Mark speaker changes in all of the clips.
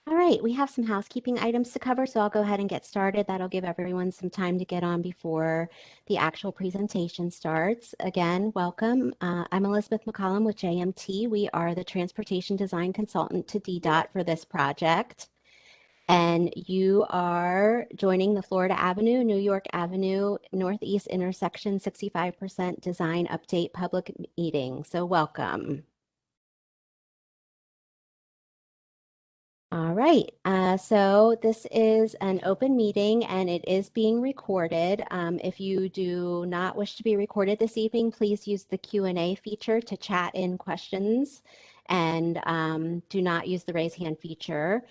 Speaker 1: All right, we have some housekeeping items to cover, so I'll go ahead and get started. That'll give everyone some time to get on before the actual presentation starts. Again, welcome. I'm Elizabeth McCollum with JMT. We are the Transportation Design Consultant to DDOT for this project. And you are joining the Florida Avenue, New York Avenue, Northeast intersection 65% design update public meeting. So welcome. All right, so this is an open meeting and it is being recorded. If you do not wish to be recorded this evening, please use the Q&A feature to chat in questions and do not use the raise hand feature.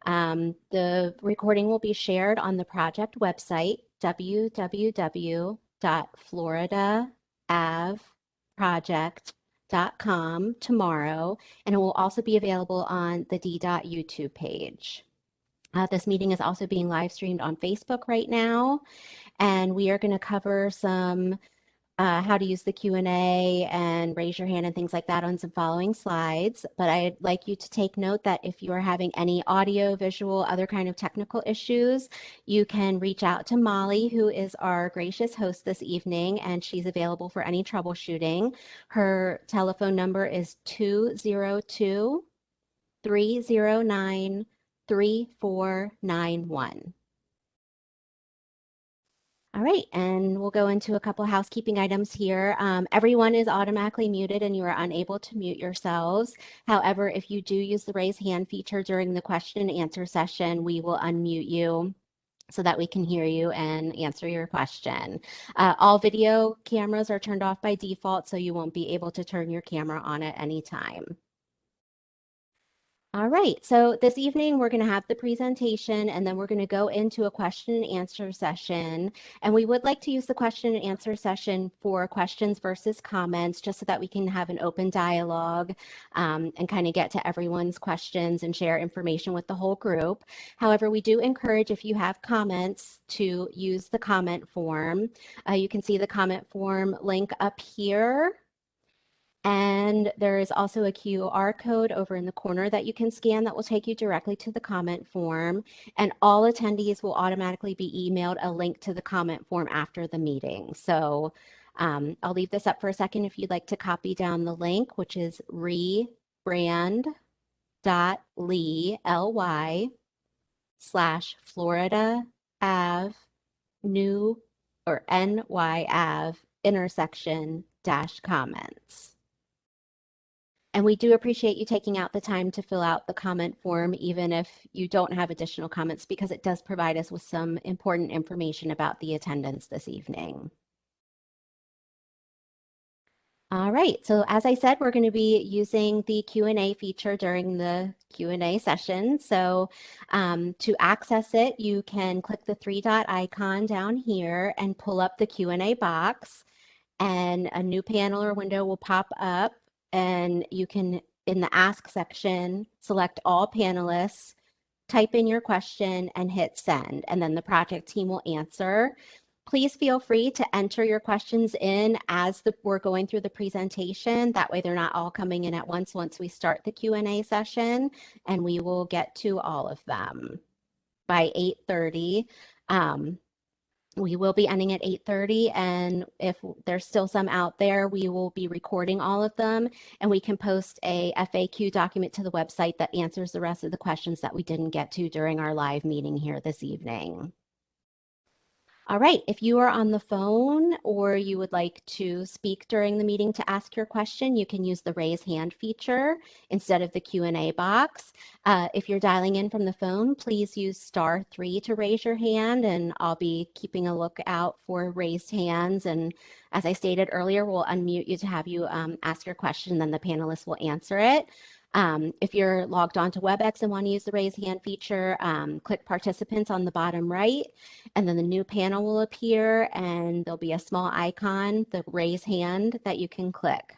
Speaker 1: The recording will be shared on the project website, www.floridaavproject.com tomorrow, and it will also be available on the DDOT YouTube page. This meeting is also being live streamed on Facebook right now, and we are going to cover some how to use the Q&A and raise your hand and things like that on some following slides. But I'd like you to take note that if you are having any audio, visual, other kind of technical issues, you can reach out to Molly, who is our gracious host this evening, and she's available for any troubleshooting. Her telephone number is 202-309-3491. All right, and we'll go into a couple housekeeping items here. Everyone is automatically muted and you are unable to mute yourselves. However, if you do use the raise hand feature during the question and answer session, we will unmute you so that we can hear you and answer your question. All video cameras are turned off by default, so you won't be able to turn your camera on at any time. All right, so this evening we're going to have the presentation and then we're going to go into a question and answer session. And we would like to use the question and answer session for questions versus comments, just so that we can have an open dialogue and kind of get to everyone's questions and share information with the whole group. However, we do encourage, if you have comments, to use the comment form. You can see the comment form link up here. And there is also a QR code over in the corner that you can scan that will take you directly to the comment form. And all attendees will automatically be emailed a link to the comment form after the meeting. So I'll leave this up for a second if you'd like to copy down the link, which is rebrand.ly/Florida Ave New or NY Ave intersection -comments. And we do appreciate you taking out the time to fill out the comment form, even if you don't have additional comments, because it does provide us with some important information about the attendance this evening. All right, so as I said, we're going to be using the Q&A feature during the Q&A session. So to access it, you can click the three-dot icon down here and pull up the Q&A box, and a new panel or window will pop up. And you can, in the Ask section, select all panelists, type in your question, and hit send. And then the project team will answer. Please feel free to enter your questions in as we're going through the presentation. That way they're not all coming in at once we start the Q&A session, and we will get to all of them by 8:30. We will be ending at 8:30, and if there's still some out there, we will be recording all of them, and we can post a FAQ document to the website that answers the rest of the questions that we didn't get to during our live meeting here this evening. All right, if you are on the phone or you would like to speak during the meeting to ask your question, you can use the raise hand feature instead of the Q&A box. If you're dialing in from the phone, please use *3 to raise your hand, and I'll be keeping a lookout for raised hands. And as I stated earlier, we'll unmute you to have you ask your question, and then the panelists will answer it. If you're logged on to WebEx and want to use the raise hand feature, click participants on the bottom right, and then the new panel will appear, and there'll be a small icon, the raise hand, that you can click.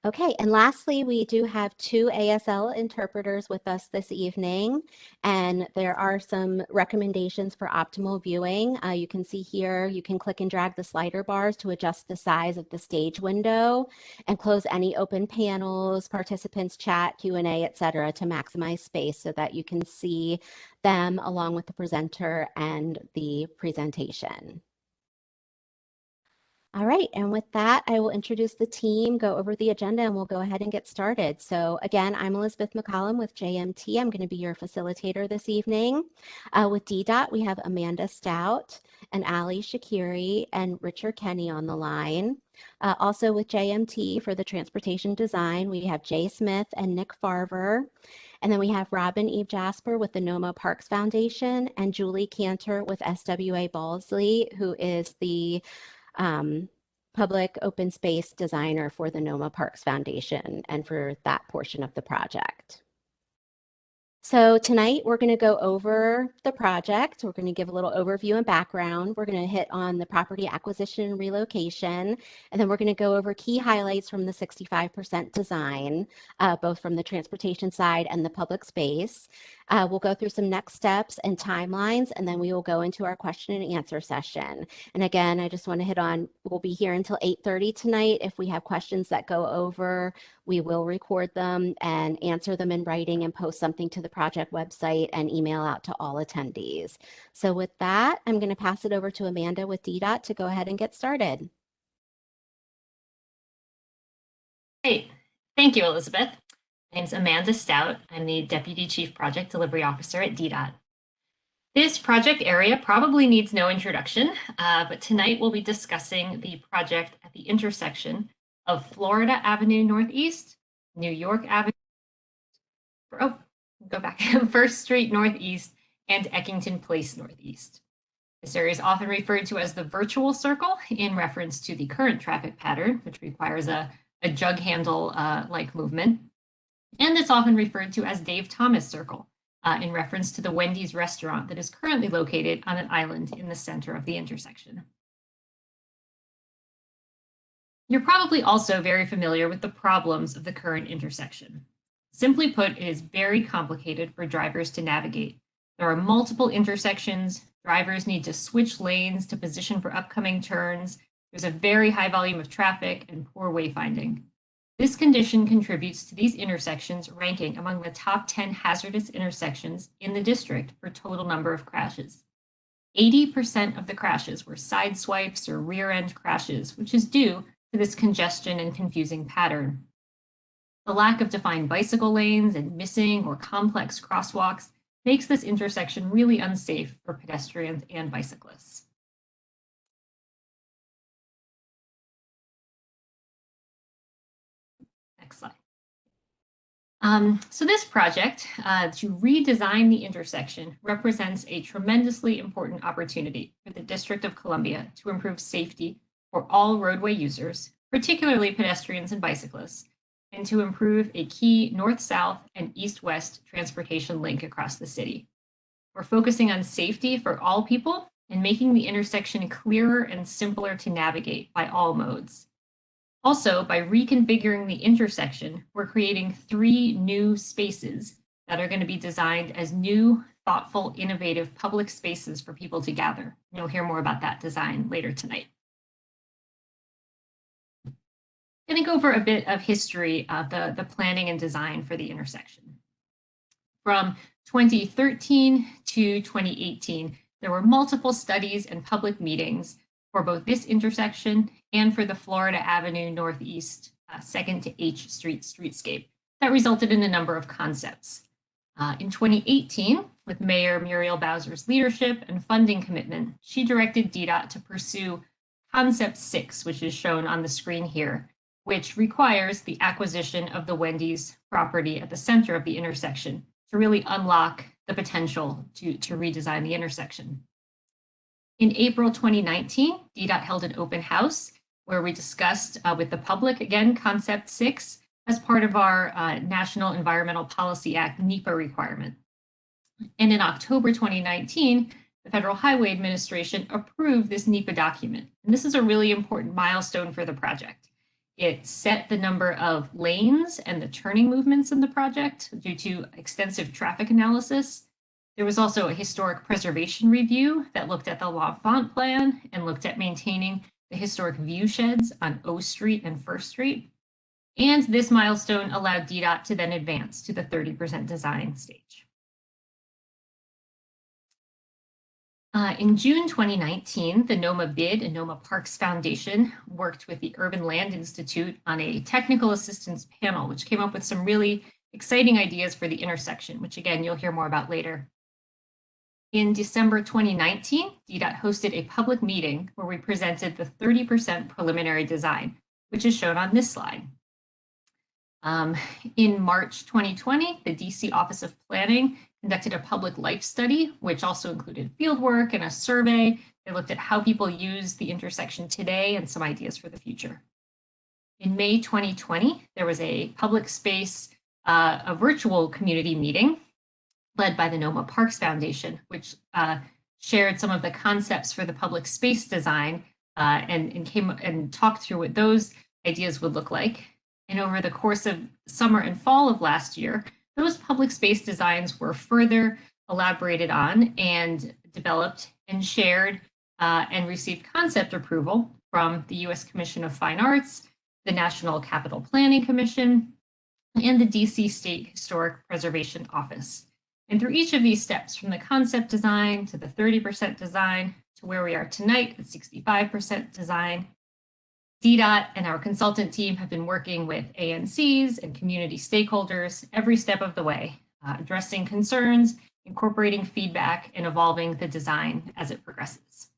Speaker 1: Okay, and lastly, we do have two ASL interpreters with us this evening, and there are some recommendations for optimal viewing. You can see here, you can click and drag the slider bars to adjust the size of the stage window and close any open panels, participants chat, Q&A, etc. to maximize space so that you can see them along with the presenter and the presentation. All right, and with that, I will introduce the team, go over the agenda, and we'll go ahead and get started. So again, I'm Elizabeth McCollum with JMT. I'm going to be your facilitator this evening. With DDOT, we have Amanda Stout and Ali Shakiri and Richard Kenny on the line. Also with JMT for the transportation design, we have Jay Smith and Nick Farver. And then we have Robin Eve Jasper with the NoMa Parks Foundation and Julie Cantor with SWA Balsley, who is the public open space designer for the NoMa Parks Foundation and for that portion of the project. So tonight we're going to go over the project. We're going to give a little overview and background. We're going to hit on the property acquisition and relocation, and then we're going to go over key highlights from the 65% design, both from the transportation side and the public space. We'll go through some next steps and timelines, and then we will go into our question and answer session. And again, I just want to hit on, we'll be here until 8:30 tonight. If we have questions that go over, we will record them and answer them in writing and post something to the project website and email out to all attendees. So with that, I'm going to pass it over to Amanda with DDOT to go ahead and get started.
Speaker 2: Great. Thank you, Elizabeth. My name's Amanda Stout. I'm the Deputy Chief Project Delivery Officer at DDOT. This project area probably needs no introduction, but tonight we'll be discussing the project at the intersection of Florida Avenue Northeast, New York Avenue, First Street Northeast, and Eckington Place Northeast. This area is often referred to as the virtual circle in reference to the current traffic pattern, which requires a jug handle like movement. And it's often referred to as Dave Thomas Circle in reference to the Wendy's restaurant that is currently located on an island in the center of the intersection. You're probably also very familiar with the problems of the current intersection. Simply put, it is very complicated for drivers to navigate. There are multiple intersections. Drivers need to switch lanes to position for upcoming turns. There's a very high volume of traffic and poor wayfinding. This condition contributes to these intersections ranking among the top 10 hazardous intersections in the district for total number of crashes. 80% of the crashes were side swipes or rear end crashes, which is due to this congestion and confusing pattern. The lack of defined bicycle lanes and missing or complex crosswalks makes this intersection really unsafe for pedestrians and bicyclists. Next slide. So this project to redesign the intersection represents a tremendously important opportunity for the District of Columbia to improve safety for all roadway users, particularly pedestrians and bicyclists, and to improve a key north-south and east-west transportation link across the city. We're focusing on safety for all people and making the intersection clearer and simpler to navigate by all modes. Also, by reconfiguring the intersection, we're creating 3 new spaces that are going to be designed as new, thoughtful, innovative public spaces for people to gather. You'll hear more about that design later tonight. I'm going to go over a bit of history of the planning and design for the intersection. From 2013 to 2018, there were multiple studies and public meetings for both this intersection and for the Florida Avenue Northeast 2nd to H Street streetscape that resulted in a number of concepts. In 2018, with Mayor Muriel Bowser's leadership and funding commitment, she directed DDOT to pursue Concept 6, which is shown on the screen here, which requires the acquisition of the Wendy's property at the center of the intersection to really unlock the potential to redesign the intersection. In April 2019, DDOT held an open house where we discussed with the public, again, Concept 6 as part of our National Environmental Policy Act NEPA requirement. And in October 2019, the Federal Highway Administration approved this NEPA document. And this is a really important milestone for the project. It set the number of lanes and the turning movements in the project due to extensive traffic analysis. There was also a historic preservation review that looked at the L'Enfant plan and looked at maintaining the historic view sheds on O Street and First Street. And this milestone allowed DDOT to then advance to the 30% design stage. In June 2019, the NoMa BID and NoMa Parks Foundation worked with the Urban Land Institute on a technical assistance panel, which came up with some really exciting ideas for the intersection, which again, you'll hear more about later. In December 2019, DDOT hosted a public meeting where we presented the 30% preliminary design, which is shown on this slide. In March 2020, the DC Office of Planning conducted a public life study, which also included fieldwork and a survey. They looked at how people use the intersection today and some ideas for the future. In May 2020, there was a public space, a virtual community meeting led by the NoMa Parks Foundation, which shared some of the concepts for the public space design and talked through what those ideas would look like. And over the course of summer and fall of last year, those public space designs were further elaborated on and developed and shared and received concept approval from the U.S. Commission of Fine Arts, the National Capital Planning Commission, and the DC State Historic Preservation Office. And through each of these steps, from the concept design to the 30% design to where we are tonight at 65% design, DDOT and our consultant team have been working with ANCs and community stakeholders every step of the way, addressing concerns, incorporating feedback, and evolving the design as it progresses.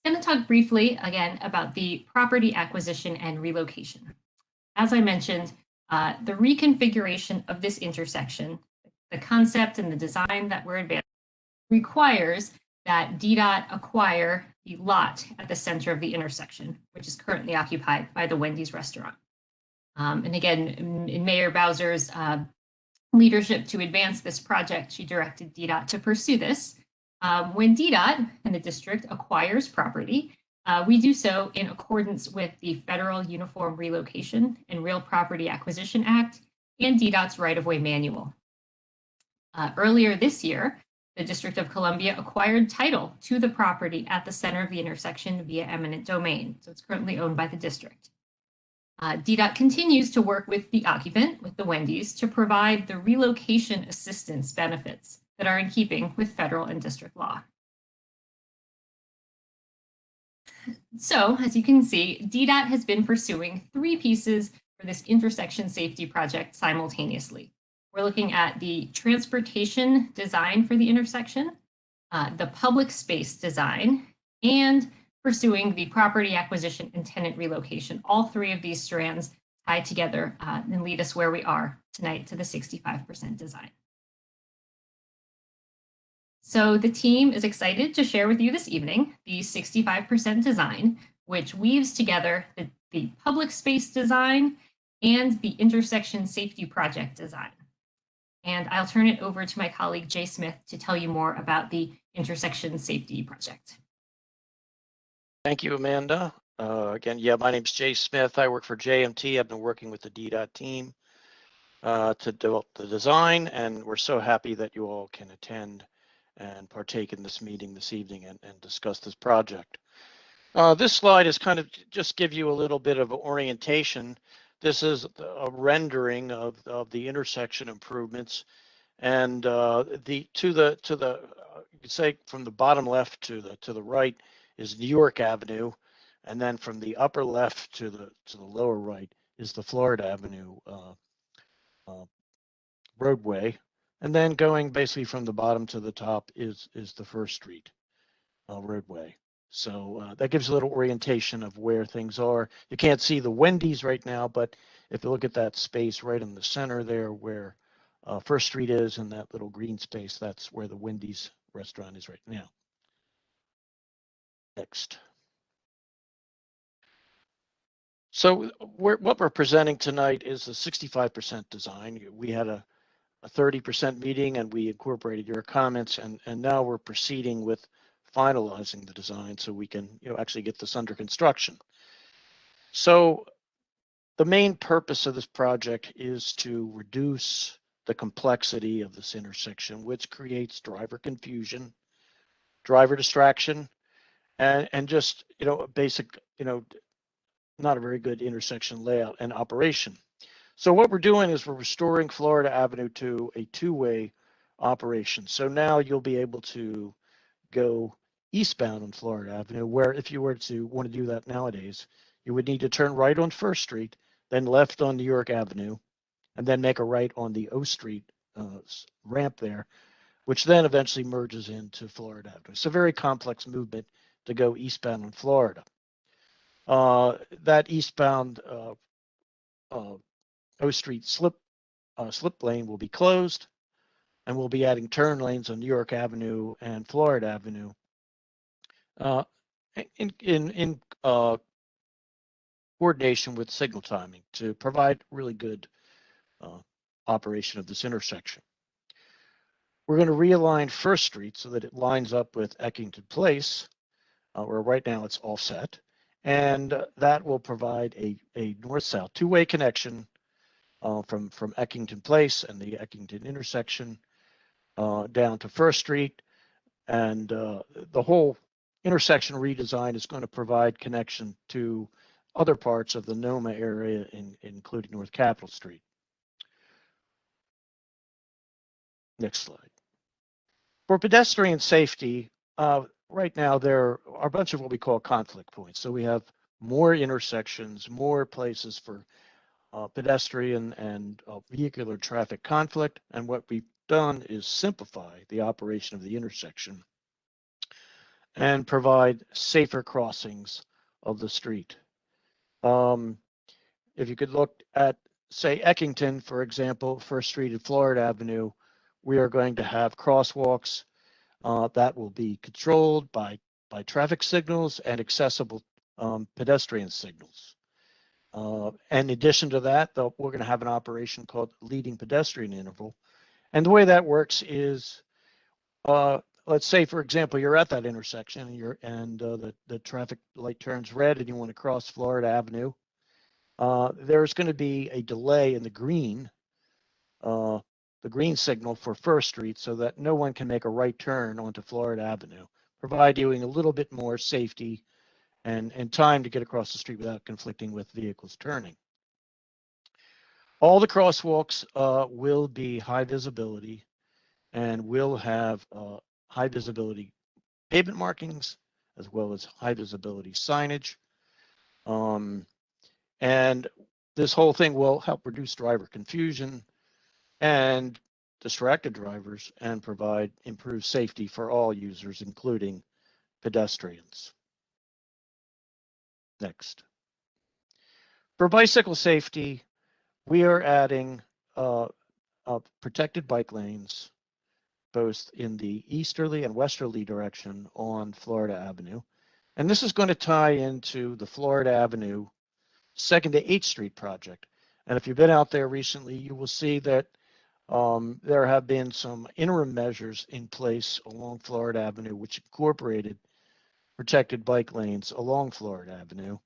Speaker 2: I'm going to talk briefly again about the property acquisition and relocation. As I mentioned, the reconfiguration of this intersection, the concept and the design that we're advancing, requires that DDOT acquire the lot at the center of the intersection, which is currently occupied by the Wendy's restaurant. And again, in Mayor Bowser's leadership to advance this project, she directed DDOT to pursue this. When DDOT and the district acquires property, we do so in accordance with the Federal Uniform Relocation and Real Property Acquisition Act and DDOT's right-of-way manual. Earlier this year, the District of Columbia acquired title to the property at the center of the intersection via eminent domain. So it's currently owned by the district. DDOT continues to work with the occupant, with the Wendy's, to provide the relocation assistance benefits that are in keeping with federal and district law. So, as you can see, DDOT has been pursuing 3 pieces for this intersection safety project simultaneously. We're looking at the transportation design for the intersection, the public space design, and pursuing the property acquisition and tenant relocation. All 3 of these strands tie together and lead us where we are tonight to the 65% design. So the team is excited to share with you this evening the 65% design, which weaves together the public space design and the intersection safety project design. And I'll turn it over to my colleague, Jay Smith, to tell you more about the intersection safety project.
Speaker 3: Thank you, Amanda. Again, my name's Jay Smith. I work for JMT. I've been working with the DDOT team to develop the design, and we're so happy that you all can attend and partake in this meeting this evening and discuss this project. This slide is kind of just give you a little bit of orientation. This is a rendering of the intersection improvements, and you could say from the bottom left to the right is York Avenue, and then from the upper left to the lower right is the Florida Avenue roadway, and then going basically from the bottom to the top is the First Street roadway. So that gives a little orientation of where things are. You can't see the Wendy's right now, but if you look at that space right in the center there where First Street is, and that little green space, that's where the Wendy's restaurant is right now. Next. So what we're presenting tonight is a 65% design. We had a 30% meeting and we incorporated your comments, and now we're proceeding with finalizing the design so we can, actually get this under construction. So the main purpose of this project is to reduce the complexity of this intersection, which creates driver confusion, driver distraction, and just, a basic, not a very good intersection layout and operation. So what we're doing is we're restoring Florida Avenue to a two-way operation. So now you'll be able to go eastbound on Florida Avenue, where if you were to want to do that nowadays, you would need to turn right on First Street, then left on New York Avenue, and then make a right on the O Street ramp there, which then eventually merges into Florida Avenue. It's a very complex movement to go eastbound in Florida. That eastbound O Street slip lane will be closed, and we'll be adding turn lanes on New York Avenue and Florida Avenue in coordination with signal timing to provide really good operation of this intersection. We're going to realign First Street so that it lines up with Eckington Place, where right now it's offset, and that will provide a north-south two-way connection from Eckington Place and the Eckington intersection down to First Street, and the whole intersection redesign is going to provide connection to other parts of the NoMa area, including North Capitol Street. Next slide. For pedestrian safety, right now there are a bunch of what we call conflict points. So we have more intersections, more places for pedestrian and vehicular traffic conflict. And what we've done is simplify the operation of the intersection and provide safer crossings of the street. If you could look at, say, Eckington, for example, First Street and Florida Avenue, we are going to have crosswalks that will be controlled by traffic signals and accessible pedestrian signals. In addition to that, we're going to have an operation called leading pedestrian interval. And the way that works is, let's say, for example, you're at that intersection and the traffic light turns red and you want to cross Florida Avenue. There's going to be a delay in the green signal for First Street so that no one can make a right turn onto Florida Avenue, providing a little bit more safety and time to get across the street without conflicting with vehicles turning. All the crosswalks will be high visibility and will have high visibility pavement markings as well as high visibility signage. And this whole thing will help reduce driver confusion and distracted drivers and provide improved safety for all users, including pedestrians. Next. For bicycle safety, we are adding protected bike lanes both in the easterly and westerly direction on Florida Avenue. And this is going to tie into the Florida Avenue 2nd to 8th Street project. And if you've been out there recently, you will see that there have been some interim measures in place along Florida Avenue, which incorporated protected bike lanes along Florida Avenue.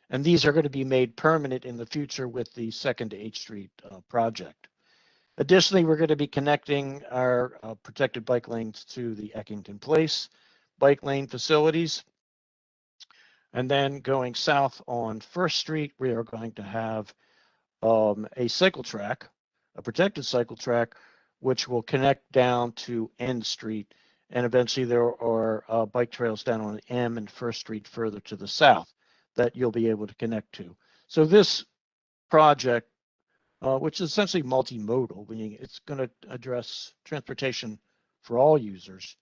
Speaker 3: And these are going to be made permanent in the future with the 2nd to 8th Street project. Additionally, we're going to be connecting our protected bike lanes to the Eckington Place bike lane facilities. And then going south on First Street, we are going to have a cycle track, a protected cycle track, which will connect down to N Street. And eventually there are bike trails down on M and First Street further to the south that you'll be able to connect to. So this project, which is essentially multimodal, meaning it's going to address transportation for all users,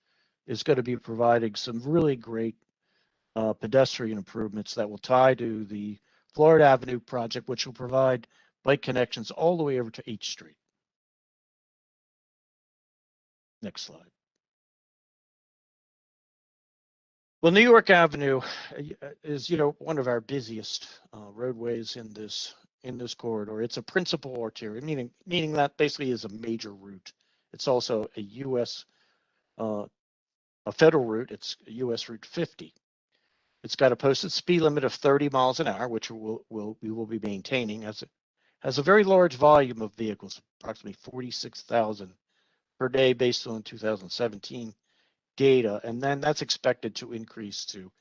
Speaker 3: is going to be providing some really great pedestrian improvements that will tie to the Florida Avenue project, which will provide bike connections all the way over to H Street. Next slide. Well, New York Avenue is, one of our busiest roadways in this corridor. It's a principal artery, meaning that basically is a major route. It's also a U.S. a federal route. It's US Route 50. It's got a posted speed limit of 30 miles an hour, which we will be maintaining, as it has a very large volume of vehicles, approximately 46,000 per day based on 2017 data, and then that's expected to increase to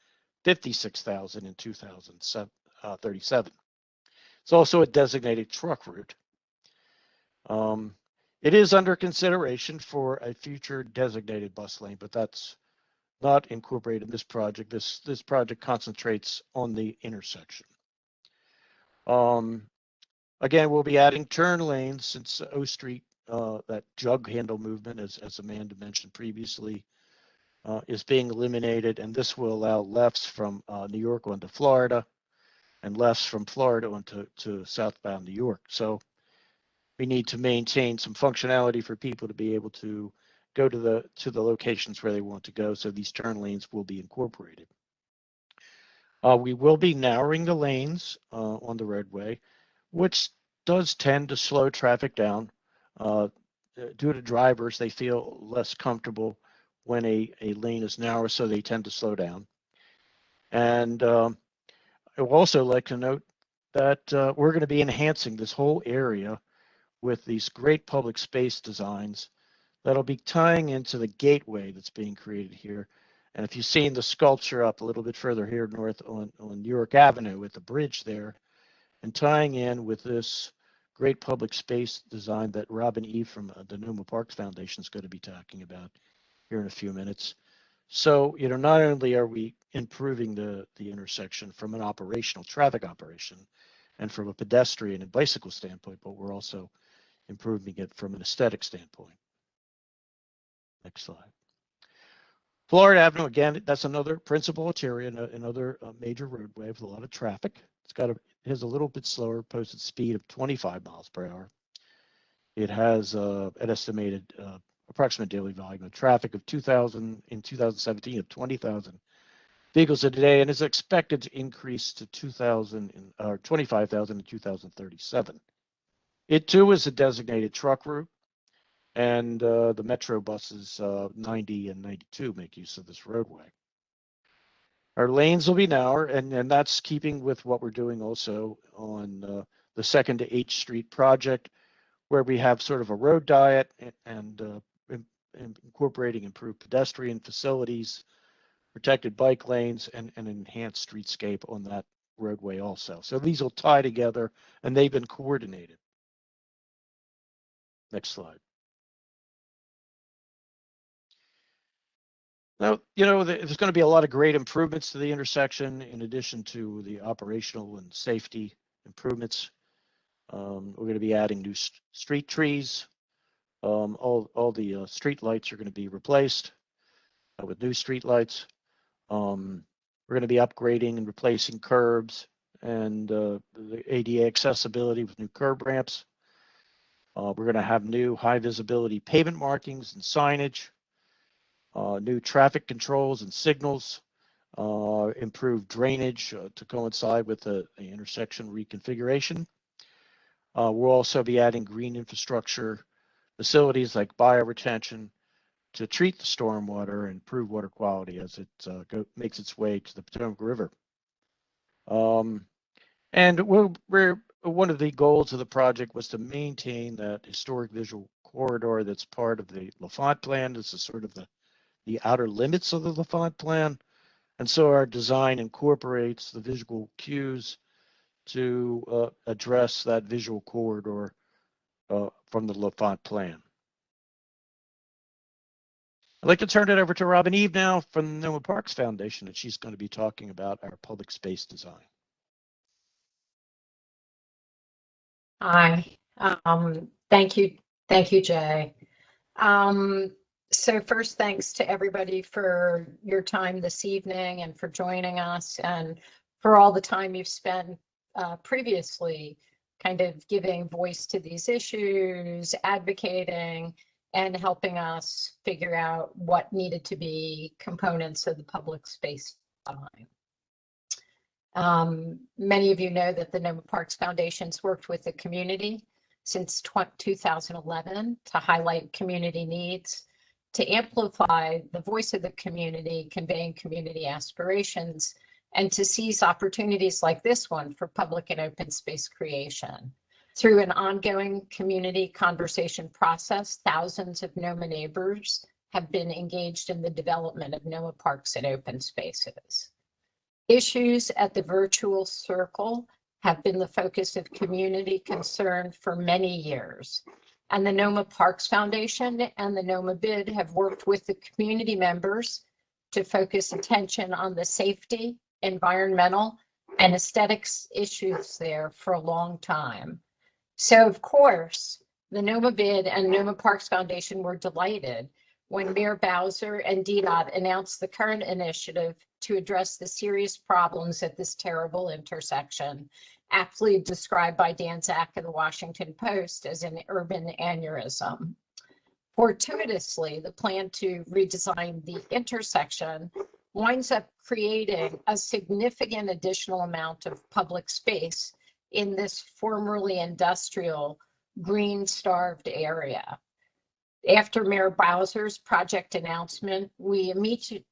Speaker 3: 56,000 in 2037. It's also a designated truck route. It is under consideration for a future designated bus lane, but that's not incorporated in this project. This project concentrates on the intersection. Again, we'll be adding turn lanes since O Street, that jug handle movement, as Amanda mentioned previously, is being eliminated, and this will allow lefts from New York onto Florida and lefts from Florida onto southbound New York. So we need to maintain some functionality for people to be able to go to the locations where they want to go. So these turn lanes will be incorporated. We will be narrowing the lanes on the roadway, which does tend to slow traffic down. Due to drivers, they feel less comfortable when a lane is narrow, so they tend to slow down. And I would also like to note that we're going to be enhancing this whole area with these great public space designs that'll be tying into the gateway that's being created here. And if you've seen the sculpture up a little bit further here north on York Avenue with the bridge there, and tying in with this great public space design that Rob and Eve from the NoMa Parks Foundation is going to be talking about here in a few minutes. So, not only are we improving the intersection from an operational traffic operation and from a pedestrian and bicycle standpoint, but we're also improving it from an aesthetic standpoint. Next slide. Florida Avenue, again, that's another principal artery, another major roadway with a lot of traffic. It has a little bit slower posted speed of 25 miles per hour. It has an estimated approximate daily volume of traffic of 2,000 in 2017 of 20,000 vehicles a day, and is expected to increase to 2,000 or 25,000 in 2037. It too is a designated truck route, and the Metro buses 90 and 92 make use of this roadway. Our lanes will be narrower, and that's keeping with what we're doing also on the 2nd to 8th Street project, where we have sort of a road diet and incorporating improved pedestrian facilities, protected bike lanes, and an enhanced streetscape on that roadway also. So these will tie together, and they've been coordinated. Next slide. Now, there's going to be a lot of great improvements to the intersection in addition to the operational and safety improvements. We're going to be adding new street trees. All the street lights are going to be replaced with new street lights. We're going to be upgrading and replacing curbs and the ADA accessibility with new curb ramps. We're going to have new high visibility pavement markings and signage. New traffic controls and signals, improved drainage to coincide with the intersection reconfiguration. We'll also be adding green infrastructure facilities like bioretention to treat the stormwater and improve water quality as it makes its way to the Potomac River. And one of the goals of the project was to maintain that historic visual corridor that's part of the L'Enfant plan. This is sort of the outer limits of the L'Enfant plan. And so our design incorporates the visual cues to address that visual corridor from the L'Enfant plan. I'd like to turn it over to Robin Eve now from the NoMa Parks Foundation, and she's going to be talking about our public space design.
Speaker 4: Hi, thank you, Jay. So first, thanks to everybody for your time this evening and for joining us, and for all the time you've spent previously kind of giving voice to these issues, advocating, and helping us figure out what needed to be components of the public space design. Many of you know that the NoMa Parks Foundation's worked with the community since 2011 to highlight community needs, to amplify the voice of the community, conveying community aspirations, and to seize opportunities like this one for public and open space creation. Through an ongoing community conversation process, thousands of NoMa neighbors have been engaged in the development of NoMa parks and open spaces. Issues at the virtual circle have been the focus of community concern for many years. And the NoMa Parks Foundation and the NoMa BID have worked with the community members to focus attention on the safety, environmental, and aesthetics issues there for a long time. So, of course, the NoMa BID and NoMa Parks Foundation were delighted when Mayor Bowser and DDOT announced the current initiative to address the serious problems at this terrible intersection, aptly described by Dan Zach of the Washington Post as an urban aneurysm. Fortuitously, the plan to redesign the intersection winds up creating a significant additional amount of public space in this formerly industrial, green-starved area. After Mayor Bowser's project announcement, we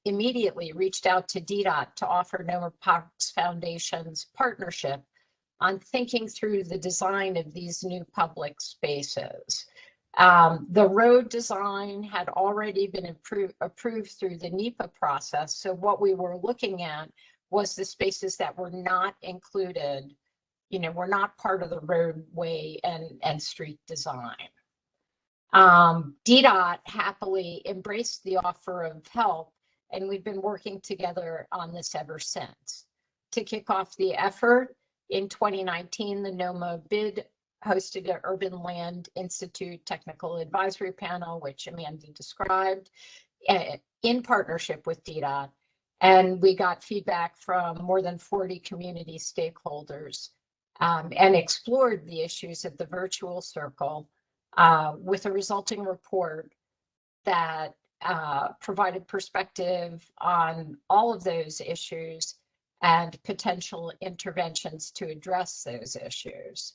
Speaker 4: immediately reached out to DDOT to offer NoMa Parks Foundation's partnership on thinking through the design of these new public spaces. The road design had already been approved through the NEPA process. So what we were looking at was the spaces that were not included, were not part of the roadway and street design. DDOT happily embraced the offer of help, and we've been working together on this ever since. To kick off the effort, in 2019, the NoMa BID hosted an Urban Land Institute Technical Advisory Panel, which Amanda described, in partnership with DDOT. And we got feedback from more than 40 community stakeholders and explored the issues of the virtual circle with a resulting report that provided perspective on all of those issues and potential interventions to address those issues.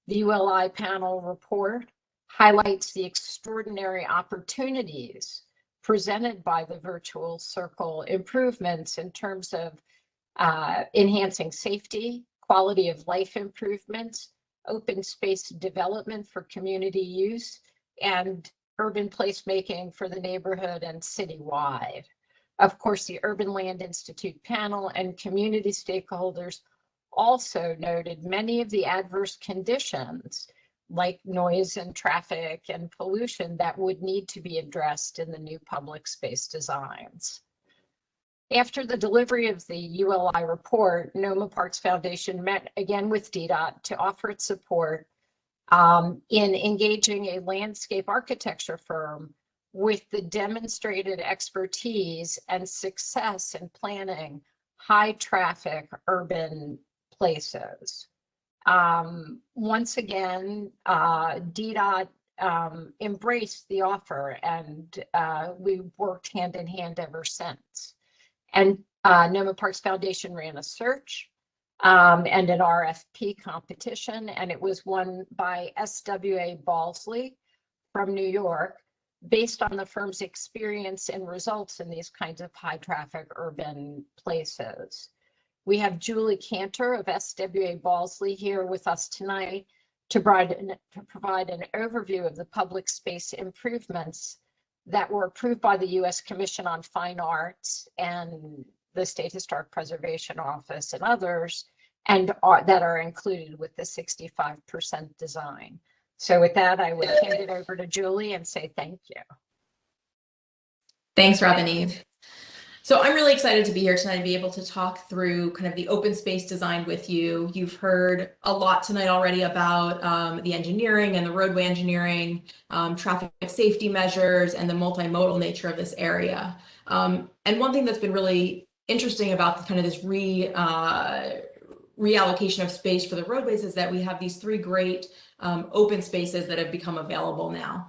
Speaker 4: The ULI panel report highlights the extraordinary opportunities presented by the virtual circle improvements in terms of enhancing safety, quality of life improvements, open space development for community use, and urban placemaking for the neighborhood and citywide. Of course, the Urban Land Institute panel and community stakeholders also noted many of the adverse conditions like noise and traffic and pollution that would need to be addressed in the new public space designs. After the delivery of the ULI report, NoMa Parks Foundation met again with DDOT to offer its support in engaging a landscape architecture firm with the demonstrated expertise and success in planning high traffic urban places. Once again, DDOT embraced the offer, and we worked hand in hand ever since. And NoMa Parks Foundation ran a search and an RFP competition, and it was won by SWA Balsley from New York, based on the firm's experience and results in these kinds of high traffic urban places. We have Julie Cantor of SWA Balsley here with us tonight to provide an overview of the public space improvements that were approved by the U.S. Commission on Fine Arts and the State Historic Preservation Office and others, and that are included with the 65% design. So with that, I would hand it over to Julie and say thank you.
Speaker 5: Thanks, Rob and Eve. So I'm really excited to be here tonight and be able to talk through kind of the open space design with you. You've heard a lot tonight already about the engineering and the roadway engineering, traffic safety measures, and the multimodal nature of this area. And one thing that's been really interesting about kind of this reallocation of space for the roadways is that we have these three great open spaces that have become available now.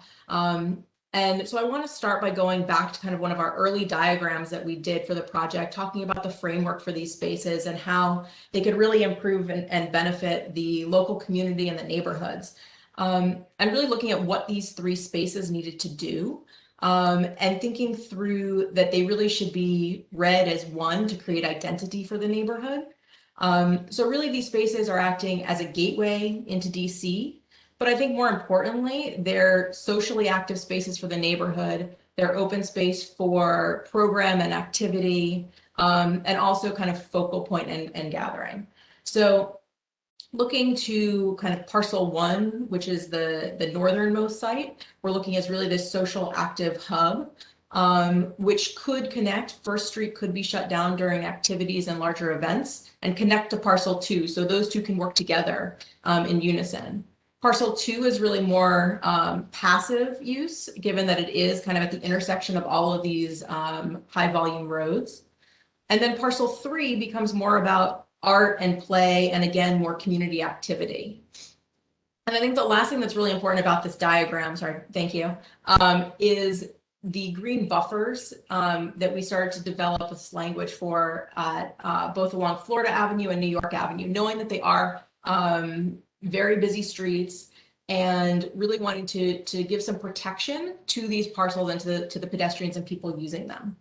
Speaker 5: And so I want to start by going back to kind of one of our early diagrams that we did for the project, talking about the framework for these spaces and how they could really improve and benefit the local community and the neighborhoods. And really looking at what these three spaces needed to do and thinking through that they really should be read as one to create identity for the neighborhood. So really these spaces are acting as a gateway into DC, but I think more importantly, they're socially active spaces for the neighborhood. They're open space for program and activity, and also kind of focal point and gathering. So looking to kind of parcel 1, which is the northernmost site, we're looking as really this social active hub, which could connect. First Street could be shut down during activities and larger events and connect to parcel 2. So those two can work together in unison. Parcel 2 is really more passive use, given that it is kind of at the intersection of all of these high volume roads. And then parcel 3 becomes more about art and play, and again, more community activity. And I think the last thing that's really important about this diagram, sorry, thank you, is the green buffers that we started to develop this language for both along Florida Avenue and New York Avenue, knowing that they are very busy streets and really wanting to give some protection to these parcels and to the pedestrians and people using them.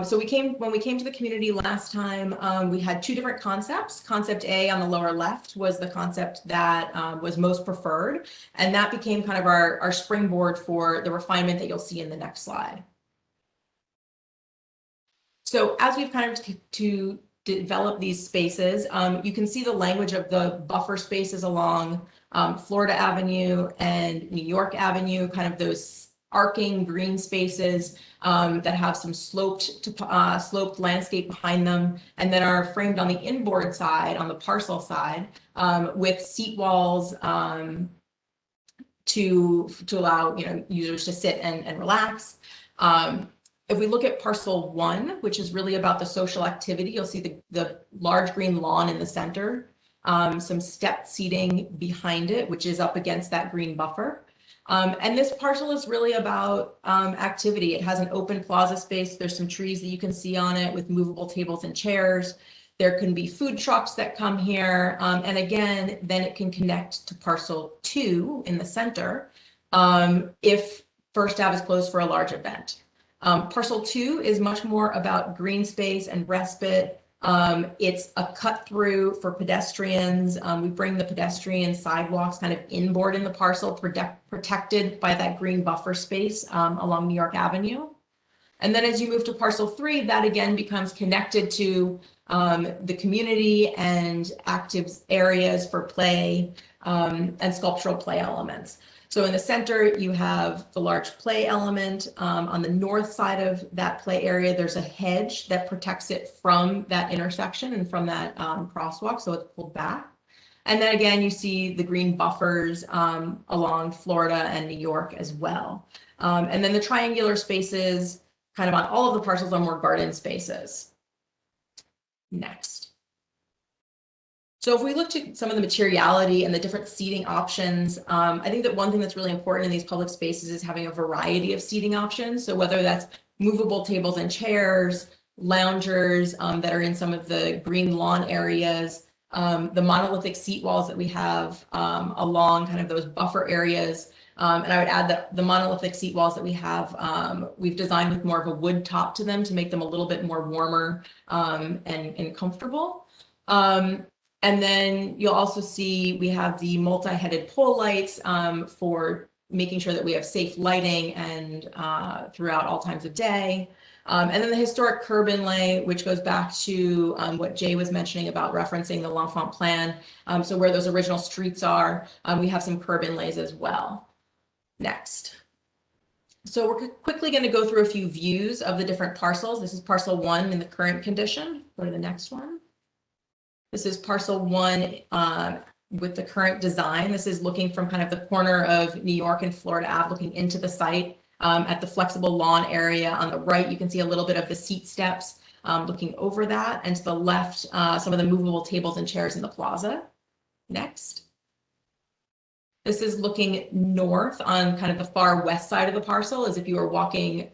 Speaker 5: So when we came to the community last time, we had 2 different concepts. Concept A on the lower left was the concept that was most preferred, and that became kind of our springboard for the refinement that you'll see in the next slide. So as we've kind of to develop these spaces, you can see the language of the buffer spaces along Florida Avenue and New York Avenue, kind of those arcing green spaces that have some sloped landscape behind them, and then are framed on the inboard side, on the parcel side, with seat walls to allow users to sit and relax. If we look at parcel 1, which is really about the social activity, you'll see the large green lawn in the center, some stepped seating behind it, which is up against that green buffer. And this parcel is really about activity. It has an open plaza space. There's some trees that you can see on it with movable tables and chairs. There can be food trucks that come here. And again, then it can connect to parcel 2 in the center if First Ave is closed for a large event. Parcel 2 is much more about green space and respite. It's a cut through for pedestrians. We bring the pedestrian sidewalks kind of inboard in the parcel, protected by that green buffer space along New York Avenue. And then as you move to parcel 3, that again becomes connected to the community and active areas for play and sculptural play elements. So in the center, you have the large play element. On the north side of that play area, there's a hedge that protects it from that intersection and from that crosswalk, so it's pulled back. And then again, you see the green buffers along Florida and New York as well. And then the triangular spaces kind of on all of the parcels are more garden spaces. Next. So if we look to some of the materiality and the different seating options, I think that one thing that's really important in these public spaces is having a variety of seating options. So whether that's movable tables and chairs, loungers that are in some of the green lawn areas, the monolithic seat walls that we have along kind of those buffer areas. And I would add that the monolithic seat walls that we have, we've designed with more of a wood top to them to make them a little bit more warmer and comfortable. And then you'll also see we have the multi-headed pole lights for making sure that we have safe lighting and throughout all times of day. And then the historic curb inlay, which goes back to what Jay was mentioning about referencing the L'Enfant plan. So where those original streets are, we have some curb inlays as well. Next. So we're quickly going to go through a few views of the different parcels. This is parcel 1 in the current condition. Go to the next one. This is parcel 1 with the current design. This is looking from kind of the corner of New York and Florida Ave, looking into the site at the flexible lawn area. On the right, you can see a little bit of the seat steps looking over that. And to the left, some of the movable tables and chairs in the plaza. Next. This is looking north on kind of the far west side of the parcel, as if you were walking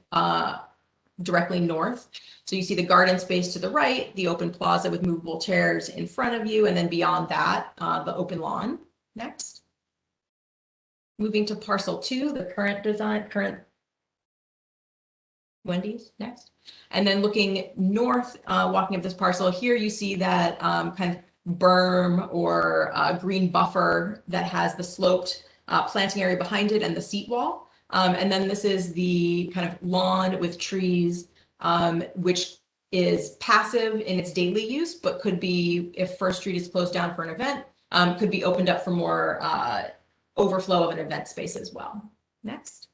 Speaker 5: directly north. So you see the garden space to the right, the open plaza with movable chairs in front of you, and then beyond that, the open lawn. Next. Moving to parcel 2, the current design, current Wendy's next. And then looking north, walking up this parcel here, you see that kind of berm or green buffer that has the sloped planting area behind it and the seat wall. And then this is the kind of lawn with trees, which is passive in its daily use, but could be, if First Street is closed down for an event, could be opened up for more overflow of an event space as well. Next.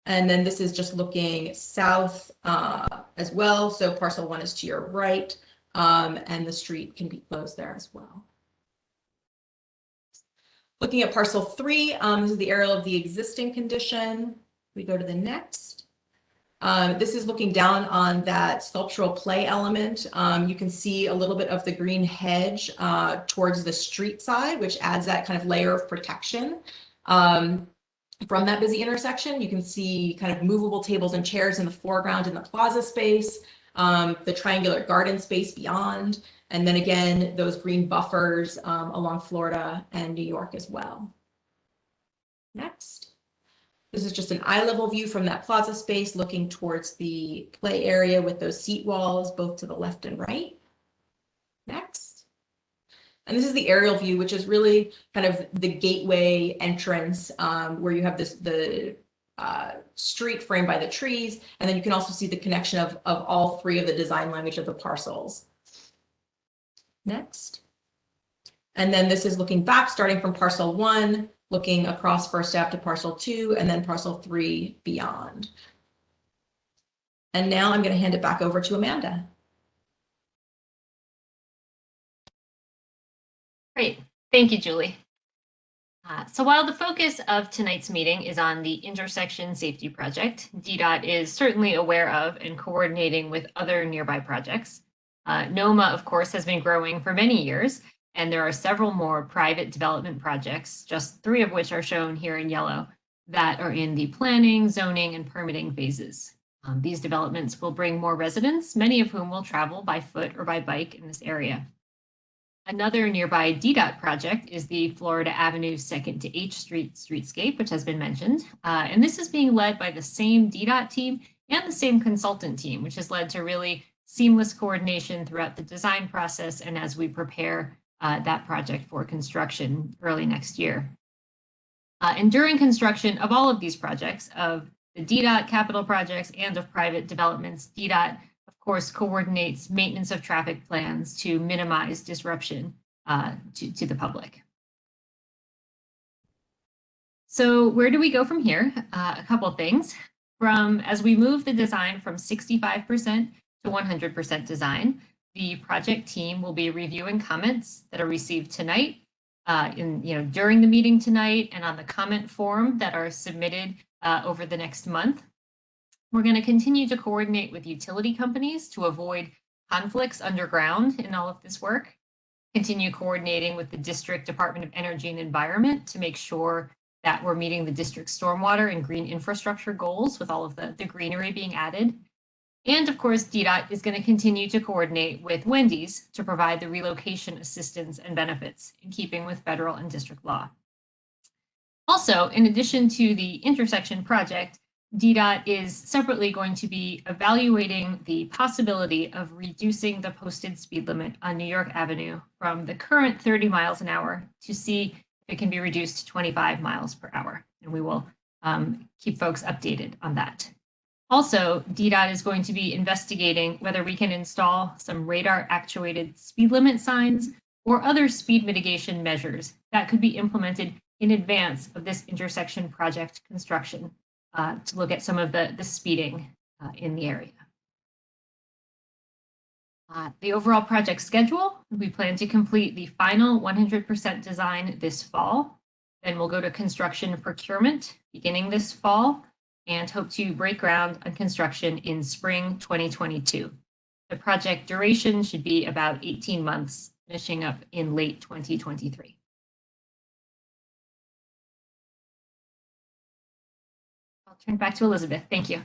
Speaker 5: And then this is just looking south as well. So parcel 1 is to your right, and the street can be closed there as well. Looking at parcel 3, this is the aerial of the existing condition. We go to the next. This is looking down on that sculptural play element. You can see a little bit of the green hedge towards the street side, which adds that kind of layer of protection. From that busy intersection, you can see kind of movable tables and chairs in the foreground in the plaza space, the triangular garden space beyond, and then again, those green buffers along Florida and New York as well. Next. This is just an eye level view from that plaza space looking towards the play area with those seat walls, both to the left and right. Next. And this is the aerial view, which is really kind of the gateway entrance where you have the street framed by the trees. And then you can also see the connection of all 3 of the design language of the parcels. Next. And then this is looking back, starting from parcel 1, looking across First Ave to parcel 2, and then parcel 3 beyond. And now I'm going to hand it back over to Amanda.
Speaker 2: Great. Thank you, Julie. So while the focus of tonight's meeting is on the intersection safety project, DDOT is certainly aware of and coordinating with other nearby projects. NoMa, of course, has been growing for many years, and there are several more private development projects, just 3 of which are shown here in yellow, that are in the planning, zoning, and permitting phases. These developments will bring more residents, many of whom will travel by foot or by bike in this area. Another nearby DDOT project is the Florida Avenue 2nd to H Street streetscape, which has been mentioned. And this is being led by the same DDOT team and the same consultant team, which has led to really seamless coordination throughout the design process and as we prepare that project for construction early next year. And during construction of all of these projects, of the DDOT capital projects and of private developments, DDOT of course, coordinates maintenance of traffic plans to minimize disruption to the public. So where do we go from here? A couple of things. As we move the design from 65% to 100% design, the project team will be reviewing comments that are received tonight, during the meeting tonight, and on the comment form that are submitted over the next month. We're going to continue to coordinate with utility companies to avoid conflicts underground in all of this work, continue coordinating with the District Department of Energy and Environment to make sure that we're meeting the district stormwater and green infrastructure goals with all of the greenery being added. And of course, DDOT is going to continue to coordinate with Wendy's to provide the relocation assistance and benefits in keeping with federal and district law. Also, in addition to the intersection project, DDOT is separately going to be evaluating the possibility of reducing the posted speed limit on New York Avenue from the current 30 miles an hour to see if it can be reduced to 25 miles per hour. And we will keep folks updated on that. Also, DDOT is going to be investigating whether we can install some radar actuated speed limit signs or other speed mitigation measures that could be implemented in advance of this intersection project construction. To look at some of the speeding in the area. The overall project schedule, we plan to complete the final 100% design this fall. Then we'll go to construction procurement beginning this fall and hope to break ground on construction in spring 2022. The project duration should be about 18 months, finishing up in late 2023. Turn it back to Elizabeth. Thank you.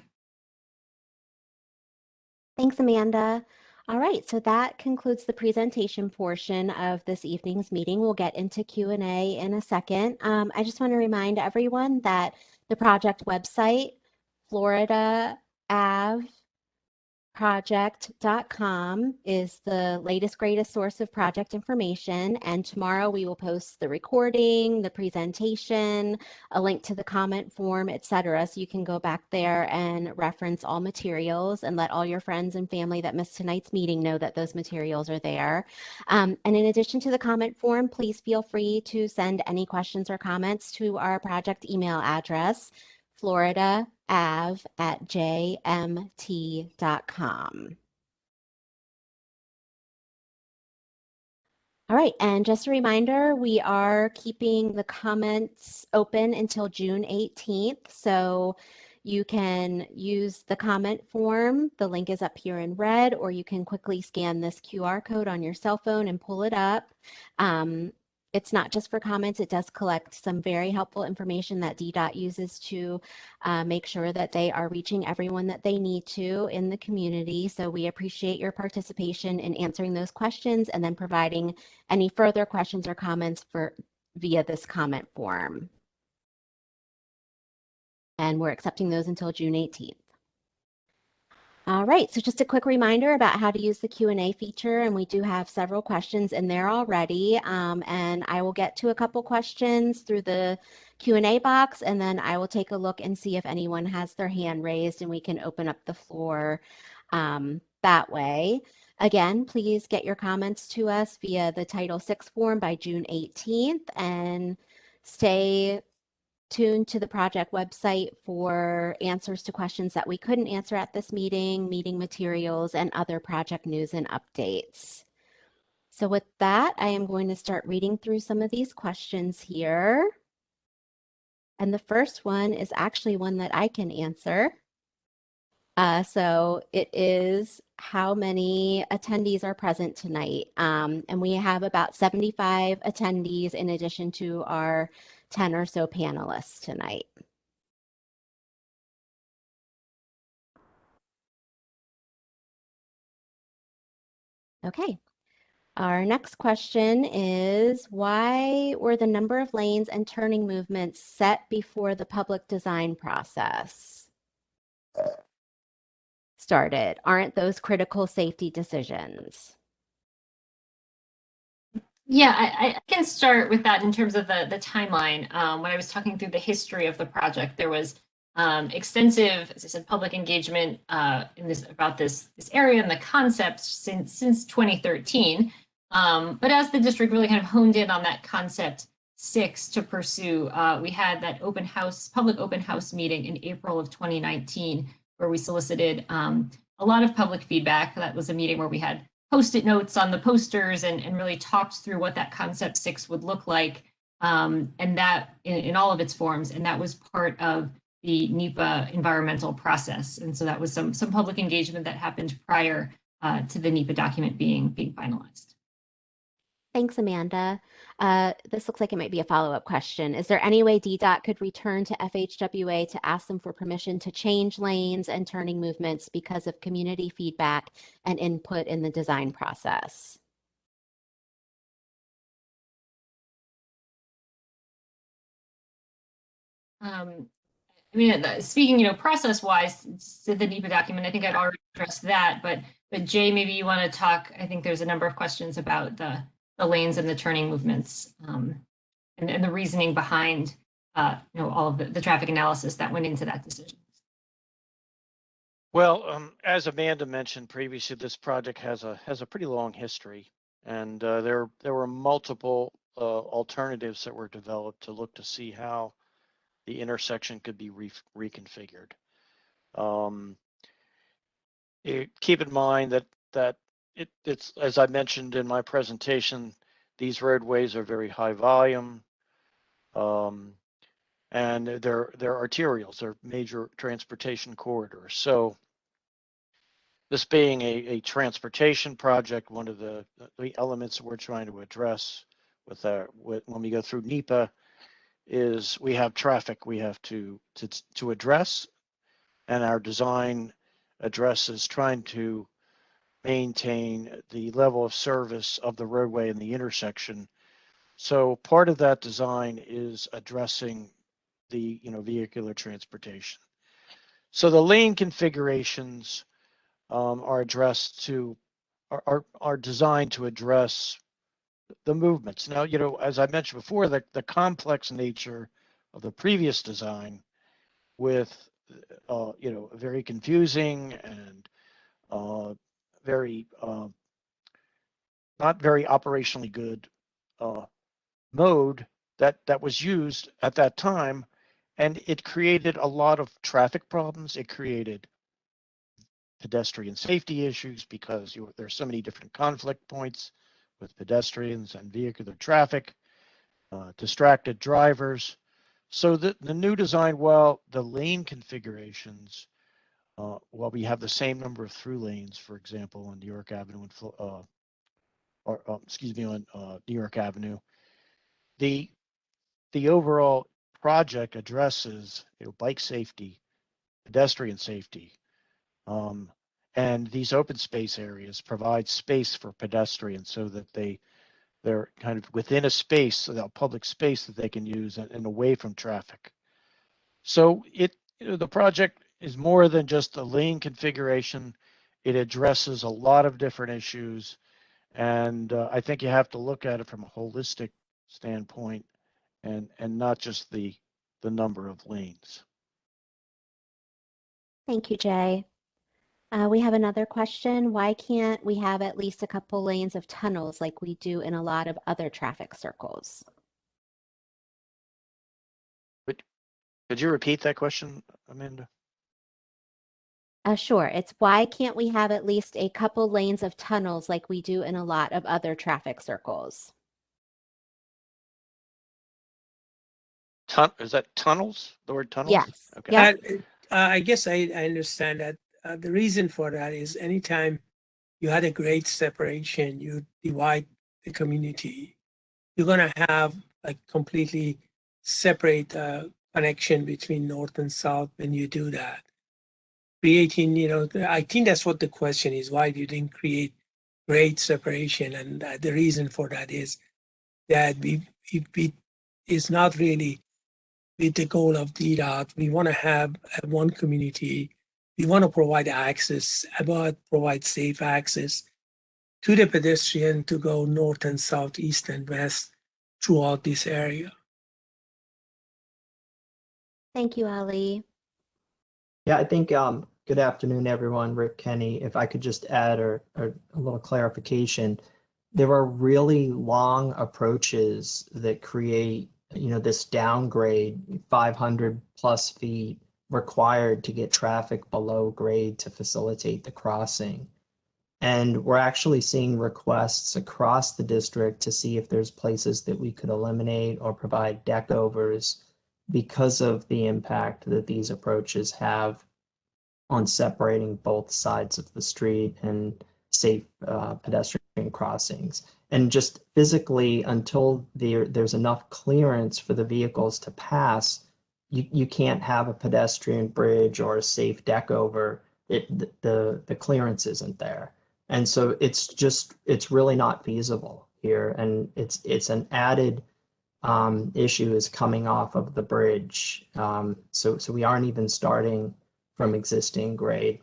Speaker 1: Thanks, Amanda. All right, so that concludes the presentation portion of this evening's meeting. We'll get into Q&A in a second. I just want to remind everyone that the project website, Florida Ave project.com is the latest, greatest source of project information. And tomorrow we will post the recording, the presentation, a link to the comment form, etc. So you can go back there and reference all materials and let all your friends and family that missed tonight's meeting know that those materials are there. And in addition to the comment form, please feel free to send any questions or comments to our project email address, floridaave@jmt.com. All right, and just a reminder, we are keeping the comments open until June 18th. So you can use the comment form. The link is up here in red, or you can quickly scan this QR code on your cell phone and pull it up. It's not just for comments. It does collect some very helpful information that DDOT uses to make sure that they are reaching everyone that they need to in the community. So we appreciate your participation in answering those questions and then providing any further questions or comments via this comment form. And we're accepting those until June 18th. All right, so just a quick reminder about how to use the Q&A feature, and we do have several questions in there already, and I will get to a couple questions through the Q&A box, and then I will take a look and see if anyone has their hand raised, and we can open up the floor that way. Again, please get your comments to us via the Title VI form by June 18th, and stay tuned to the project website for answers to questions that we couldn't answer at this meeting, meeting materials, and other project news and updates. So with that, I am going to start reading through some of these questions here. And the first one is actually one that I can answer. So it is, how many attendees are present tonight? And we have about 75 attendees in addition to our 10 or so panelists tonight. Okay. Our next question is, why were the number of lanes and turning movements set before the public design process started? Aren't those critical safety decisions?
Speaker 2: Yeah, I can start with that in terms of the timeline. When I was talking through the history of the project, there was extensive, as I said, public engagement about this area and the concept since 2013. But as the district really kind of honed in on that concept 6 to pursue, we had that public open house meeting in April of 2019, where we solicited a lot of public feedback. That was a meeting where we had Post-it notes on the posters and really talked through what that concept 6 would look like, and that in all of its forms. And that was part of the NEPA environmental process. And so that was some public engagement that happened prior to the NEPA document being finalized.
Speaker 1: Thanks, Amanda. This looks like it might be a follow-up question. Is there any way DDOT could return to FHWA to ask them for permission to change lanes and turning movements because of community feedback and input in the design process?
Speaker 2: I mean, speaking, process-wise, to the NEPA document, I think I'd already addressed that, but Jay, maybe you want to talk. I think there's a number of questions about the lanes and the turning movements, and the reasoning behind all of the traffic analysis that went into that decision.
Speaker 3: Well, as Amanda mentioned previously, this project has a pretty long history, and there were multiple alternatives that were developed to look to see how the intersection could be reconfigured. Keep in mind that it's, as I mentioned in my presentation, these roadways are very high volume, and they're arterials, they're major transportation corridors. So this being a transportation project, one of the elements we're trying to address when we go through NEPA is we have traffic we have to address, and our design addresses trying to maintain the level of service of the roadway and the intersection. So part of that design is addressing the vehicular transportation. So the lane configurations are addressed to are designed to address the movements. Now, you know, as I mentioned before, the complex nature of the previous design with you know, very confusing and very not very operationally good mode that was used at that time, and it created a lot of traffic problems. It created pedestrian safety issues because there's so many different conflict points with pedestrians and vehicular traffic, distracted drivers. So the new design, while the lane configurations, while we have the same number of through lanes, for example, on New York Avenue excuse me, on New York Avenue, the overall project addresses, you know, bike safety, pedestrian safety, and these open space areas provide space for pedestrians so that they're kind of within a space, a public space that they can use and away from traffic. So you know, the project is more than just a lane configuration. It addresses a lot of different issues, and I think you have to look at it from a holistic standpoint and not just the number of lanes.
Speaker 1: Thank you, Jay. We have another question. Why can't we have at least a couple lanes of tunnels like we do in a lot of other traffic circles?
Speaker 3: Could you repeat that question, Amanda?
Speaker 1: Sure. It's why can't we have at least a couple lanes of tunnels like we do in a lot of other traffic circles?
Speaker 3: Is that tunnels? The word tunnels?
Speaker 1: Yes.
Speaker 3: Okay.
Speaker 1: Yep.
Speaker 6: I guess I understand that. The reason for that is anytime you had a grade separation, you divide the community, you're going to have a completely separate connection between north and south when you do that. Creating, you know, I think that's what the question is, why you didn't create grade separation. And the reason for that is that we is not really with the goal of DDOT. We want to have one community. We want to provide access, provide safe access to the pedestrian to go north and south, east and west throughout this area.
Speaker 1: Thank you, Ali.
Speaker 7: Yeah, I think good afternoon, everyone. Rick Kenny. If I could just add a little clarification, there are really long approaches that create, you know, this downgrade, 500 plus feet required to get traffic below grade to facilitate the crossing. And we're actually seeing requests across the district to see if there's places that we could eliminate or provide deck overs because of the impact that these approaches have on separating both sides of the street and safe pedestrian crossings. And just physically, until there's enough clearance for the vehicles to pass, you can't have a pedestrian bridge or a safe deck over. The clearance isn't there. And so it's really not feasible here. And it's an added issue is coming off of the bridge. So we aren't even starting from existing grade.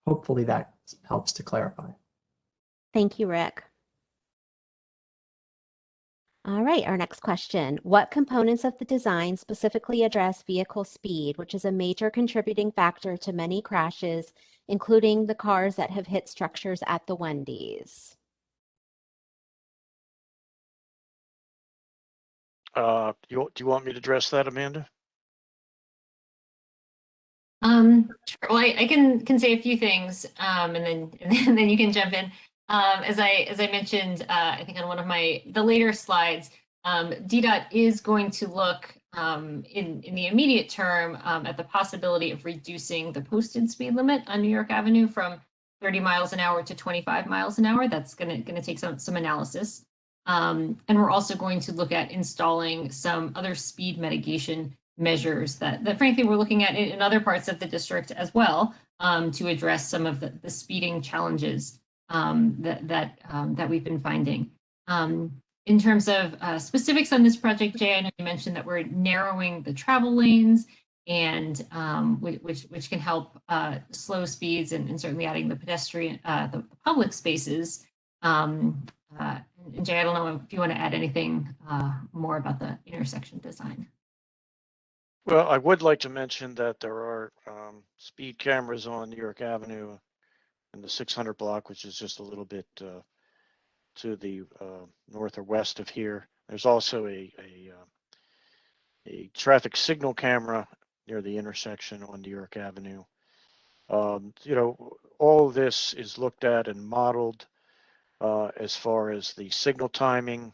Speaker 7: Hopefully that helps to clarify.
Speaker 1: Thank you, Rick. All right, our next question. What components of the design specifically address vehicle speed, which is a major contributing factor to many crashes, including the cars that have hit structures at the Wendy's?
Speaker 3: Do you want me to address that, Amanda?
Speaker 2: Sure. Well, I can say a few things, and then you can jump in. As I mentioned, I think on one of the later slides, DDOT is going to look in the immediate term at the possibility of reducing the posted speed limit on New York Avenue from 30 miles an hour to 25 miles an hour. That's going to take some analysis. And we're also going to look at installing some other speed mitigation measures that frankly we're looking at in other parts of the district as well, to address some of the speeding challenges that we've been finding. In terms of specifics on this project, Jay, I know you mentioned that we're narrowing the travel lanes and which can help slow speeds and certainly adding the pedestrian, the public spaces. And Jay, I don't know if you want to add anything more about the intersection design.
Speaker 3: Well, I would like to mention that there are speed cameras on York Avenue in the 600 block, which is just a little bit to the north or west of here. There's also a traffic signal camera near the intersection on York Avenue. You know, all of this is looked at and modeled as far as the signal timing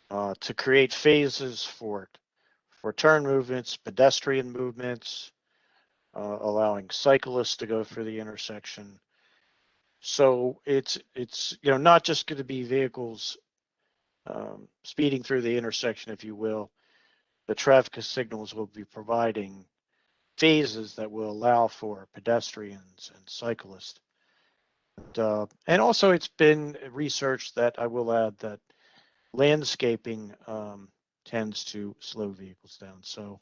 Speaker 3: to create phases for turn movements, pedestrian movements, allowing cyclists to go through the intersection. So it's you know, not just going to be vehicles speeding through the intersection, if you will. The traffic signals will be providing phases that will allow for pedestrians and cyclists. And also it's been researched that I will add that landscaping tends to slow vehicles down. So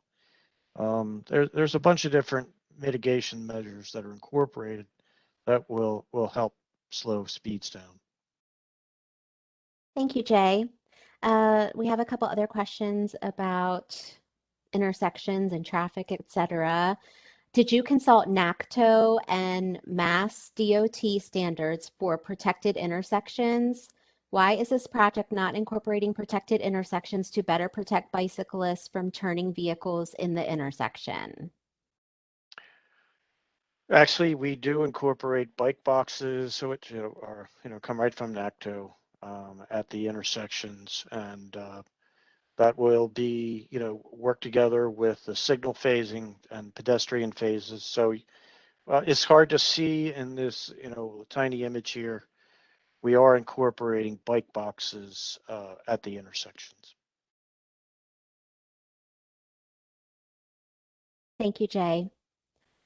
Speaker 3: there's a bunch of different mitigation measures that are incorporated that will help slow speeds down.
Speaker 1: Thank you, Jay. We have a couple other questions about intersections and traffic, etc. Did you consult NACTO and Mass DOT standards for protected intersections? Why is this project not incorporating protected intersections to better protect bicyclists from turning vehicles in the intersection?
Speaker 3: Actually, we do incorporate bike boxes, so it are come right from NACTO at the intersections, and that will be work together with the signal phasing and pedestrian phases. So it's hard to see in this tiny image here. We are incorporating bike boxes at the intersections.
Speaker 1: Thank you, Jay.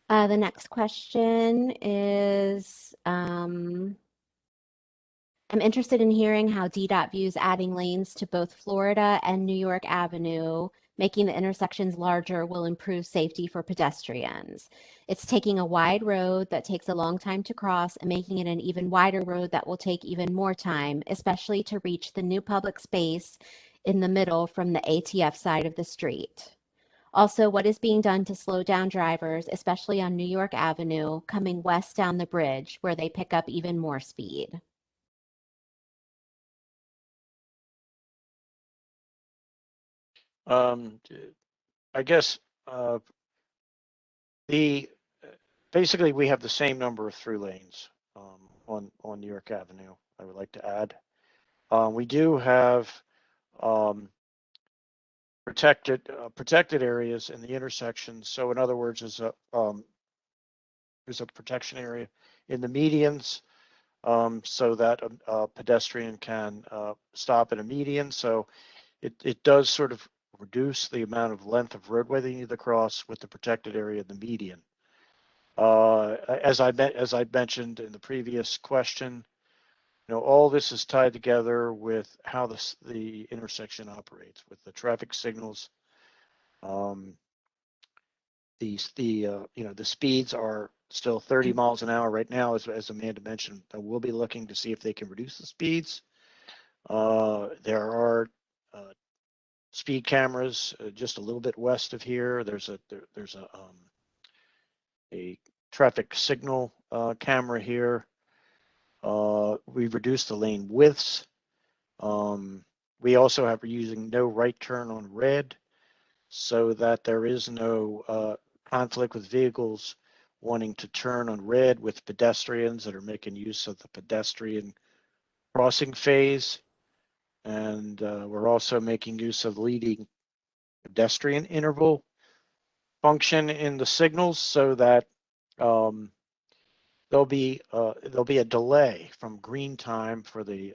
Speaker 1: The next question is, I'm interested in hearing how DDOT views adding lanes to both Florida and New York Avenue. Making the intersections larger will improve safety for pedestrians. It's taking a wide road that takes a long time to cross and making it an even wider road that will take even more time, especially to reach the new public space in the middle from the ATF side of the street. Also, what is being done to slow down drivers, especially on New York Avenue, coming west down the bridge, where they pick up even more speed?
Speaker 3: I guess basically we have the same number of through lanes on New York Avenue. I would like to add, we do have protected areas in the intersections. So in other words, there's a protection area in the medians so that a pedestrian can stop at a median. So it does sort of reduce the amount of length of roadway they need to cross with the protected area in the median. As I mentioned in the previous question, all this is tied together with how the intersection operates with the traffic signals. The speeds are still 30 miles an hour right now, as Amanda mentioned. We'll be looking to see if they can reduce the speeds. There are speed cameras just a little bit west of here. There's a traffic signal camera here. We've reduced the lane widths. We also are using no right turn on red so that there is no conflict with vehicles wanting to turn on red with pedestrians that are making use of the pedestrian crossing phase. And we're also making use of leading pedestrian interval function in the signals so that there'll be a delay from green time for the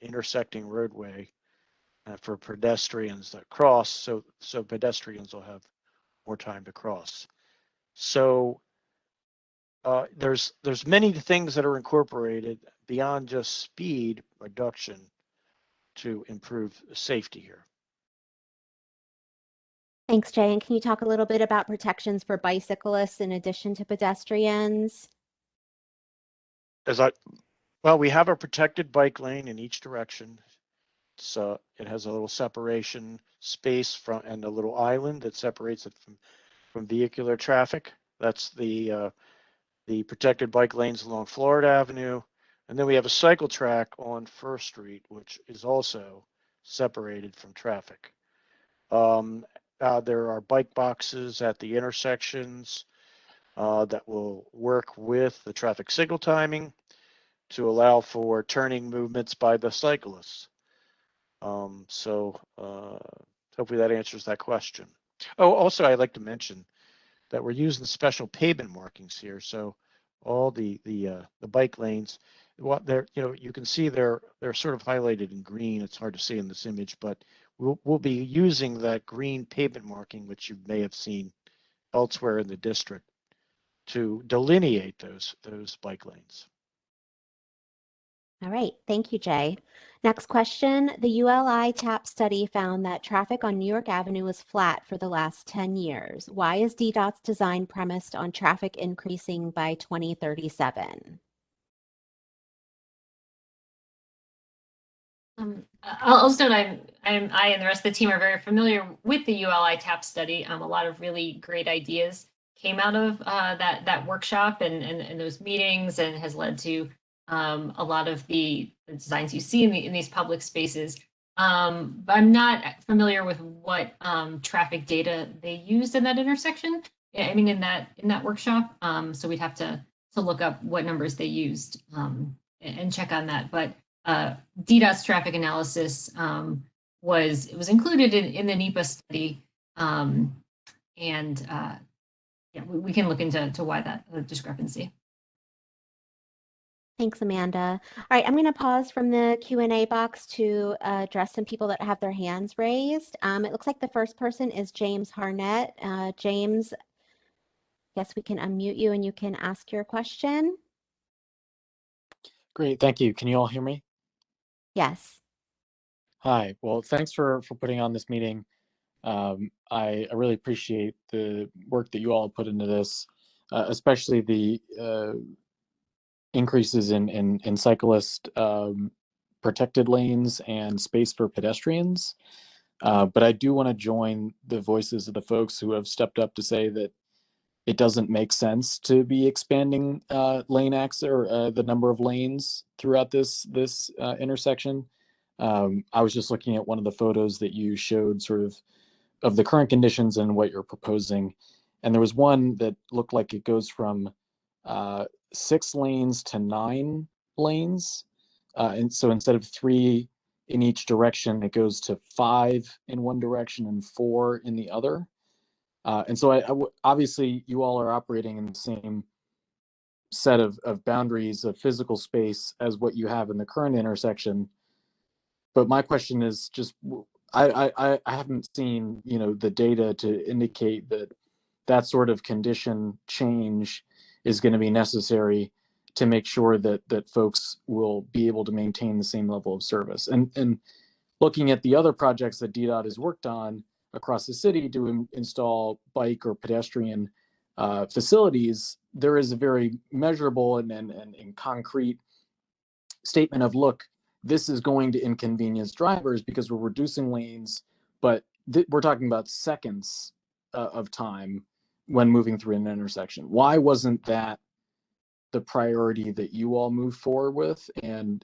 Speaker 3: intersecting roadway for pedestrians that cross, so pedestrians will have more time to cross. So there's many things that are incorporated beyond just speed reduction to improve safety here.
Speaker 1: Thanks, Jay. And can you talk a little bit about protections for bicyclists in addition to pedestrians?
Speaker 3: Well, we have a protected bike lane in each direction. So it has a little separation space from and a little island that separates it from vehicular traffic. That's the protected bike lanes along Florida Avenue. And then we have a cycle track on First Street, which is also separated from traffic. There are bike boxes at the intersections that will work with the traffic signal timing to allow for turning movements by the cyclists. Hopefully that answers that question. Oh, also I'd like to mention that we're using special pavement markings here. So all the bike lanes, what they're, you can see they're sort of highlighted in green. It's hard to see in this image, but we'll be using that green pavement marking, which you may have seen elsewhere in the district, to delineate those bike lanes.
Speaker 1: All right, thank you, Jay. Next question. The ULI TAP study found that traffic on New York Avenue was flat for the last 10 years. Why is DDOT's design premised on traffic increasing by 2037?
Speaker 2: I'll just note I and the rest of the team are very familiar with the ULI TAP study. A lot of really great ideas came out of that workshop and those meetings, and has led to a lot of the designs you see in these public spaces. But I'm not familiar with what traffic data they used in that intersection. I mean, in that workshop. So we'd have to look up what numbers they used and check on that. But DDOT's traffic analysis was included in the NEPA study, yeah, we can look into why that discrepancy.
Speaker 1: Thanks, Amanda. All right, I'm going to pause from the Q&A box to address some people that have their hands raised. It looks like the first person is James Harnett. James, I guess we can unmute you and you can ask your question.
Speaker 8: Great, thank you. Can you all hear me?
Speaker 1: Yes.
Speaker 8: Hi, well, thanks for putting on this meeting. I really appreciate the work that you all put into this, especially the increases in cyclist protected lanes and space for pedestrians. But I do want to join the voices of the folks who have stepped up to say that it doesn't make sense to be expanding lane access or the number of lanes throughout this intersection. I was just looking at one of the photos that you showed, sort of the current conditions and what you're proposing, and there was one that looked like it goes from 6 lanes to 9 lanes, and so instead of 3 in each direction, it goes to 5 in one direction and 4 in the other. And so obviously you all are operating in the same set of boundaries of physical space as what you have in the current intersection. But my question is just, I haven't seen, the data to indicate that sort of condition change is going to be necessary to make sure that folks will be able to maintain the same level of service. And looking at the other projects that DDOT has worked on across the city to install bike or pedestrian facilities, there is a very measurable and concrete statement of, look, this is going to inconvenience drivers because we're reducing lanes, but we're talking about seconds of time when moving through an intersection. Why wasn't that the priority that you all moved forward with, and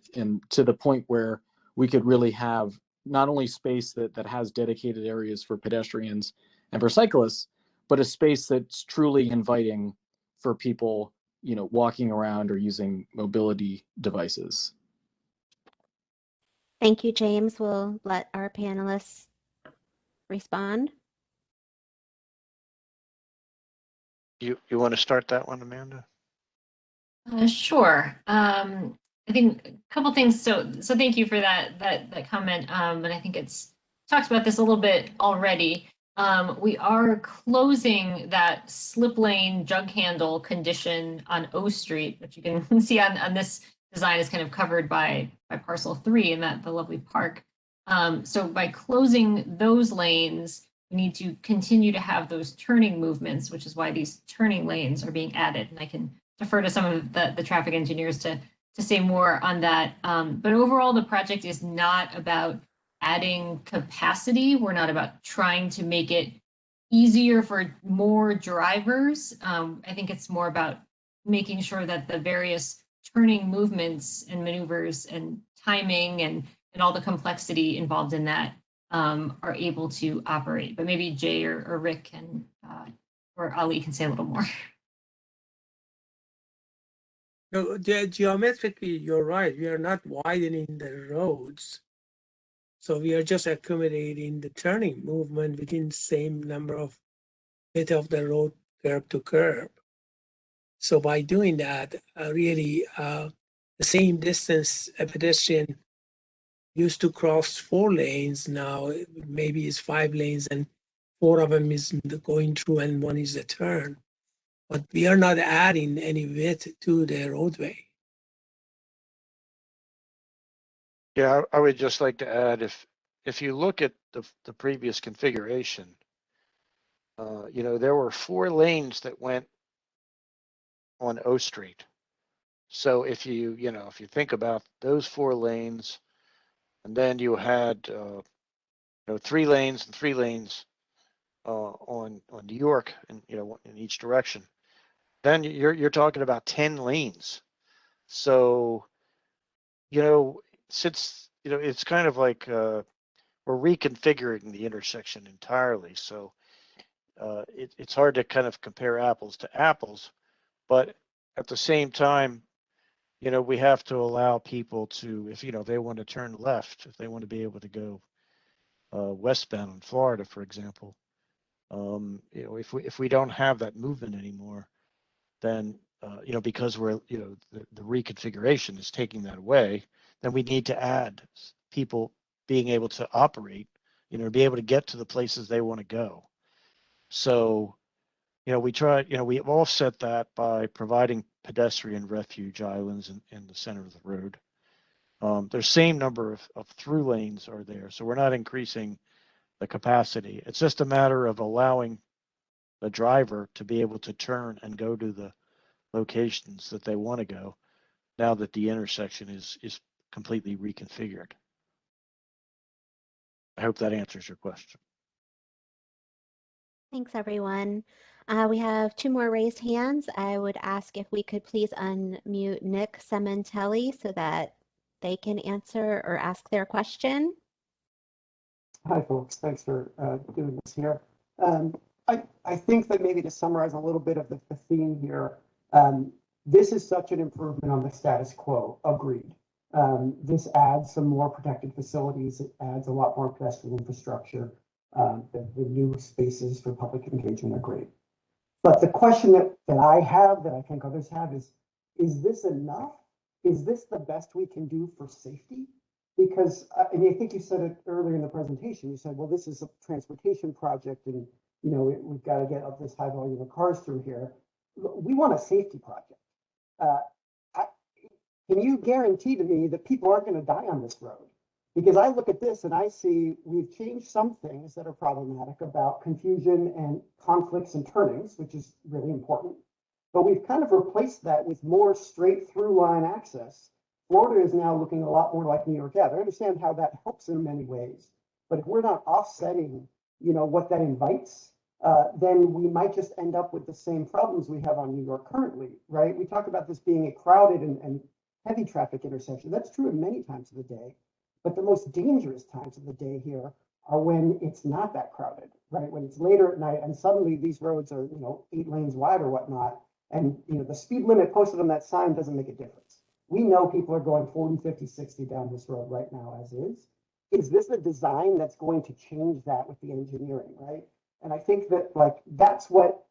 Speaker 8: to the point where we could really have not only space that has dedicated areas for pedestrians and for cyclists, but a space that's truly inviting for people, walking around or using mobility devices?
Speaker 1: Thank you, James. We'll let our panelists respond.
Speaker 3: You want to start that one, Amanda?
Speaker 2: Sure. I think a couple things. So thank you for that comment. And I think it's talked about this a little bit already. We are closing that slip lane jug handle condition on O Street, which you can see on this design is kind of covered by parcel 3 in the lovely park. So by closing those lanes, we need to continue to have those turning movements, which is why these turning lanes are being added. And I can defer to some of the traffic engineers to say more on that. But overall, the project is not about adding capacity. We're not about trying to make it easier for more drivers. I think it's more about making sure that the various turning movements and maneuvers and timing and all the complexity involved in that are able to operate. But maybe Jay or Rick can, or Ali can say a little more.
Speaker 6: No, geometrically, you're right. We are not widening the roads. So we are just accommodating the turning movement within the same number of width of the road curb to curb. So by doing that, really the same distance a pedestrian used to cross 4 lanes, now maybe it's 5 lanes and 4 of them is going through and 1 is a turn. But we are not adding any width to the roadway.
Speaker 3: Yeah, I would just like to add, if you look at the previous configuration, you know, there were 4 lanes that went on O Street. So if you think about those 4 lanes, and then you had, 3 lanes and 3 lanes on New York, and in each direction, then you're talking about 10 lanes. So, since it's kind of like we're reconfiguring the intersection entirely, so it's hard to kind of compare apples to apples, but at the same time, we have to allow people to, if they want to turn left, if they want to be able to go westbound in Florida, for example, if we don't have that movement anymore, then because we're the reconfiguration is taking that away, then we need to add people being able to operate, be able to get to the places they want to go. So we try, we've offset that by providing pedestrian refuge islands in the center of the road. There's same number of through lanes are there, so we're not increasing the capacity. It's just a matter of allowing the driver to be able to turn and go to the locations that they want to go now that the intersection is completely reconfigured. I hope that answers your question.
Speaker 1: Thanks, everyone. We have 2 more raised hands. I would ask if we could please unmute Nick Sementelli so that they can answer or ask their question.
Speaker 9: Hi, folks. Thanks for doing this here. I think that maybe to summarize a little bit of the theme here, this is such an improvement on the status quo. Agreed. This adds some more protected facilities. It adds a lot more pedestrian infrastructure. The new spaces for public engagement are great. But the question that I have, that I think others have, is this enough? Is this the best we can do for safety? Because, I mean, I think you said it earlier in the presentation, you said, well, this is a transportation project and, we've got to get up this high volume of cars through here. We want a safety project. Can you guarantee to me that people aren't going to die on this road? Because I look at this and I see we've changed some things that are problematic about confusion and conflicts and turnings, which is really important. But we've kind of replaced that with more straight through line access. Florida is now looking a lot more like New York Ave. I understand how that helps in many ways, but if we're not offsetting, what that invites, then we might just end up with the same problems we have on New York currently, right? We talk about this being a crowded and heavy traffic intersection. That's true in many times of the day, but the most dangerous times of the day here are when it's not that crowded, right? When it's later at night and suddenly these roads are, 8 lanes wide or whatnot, and the speed limit posted on that sign doesn't make a difference. We know people are going 40, 50, 60 down this road right now as is. Is this a design that's going to change that with the engineering, right? And I think that that's what,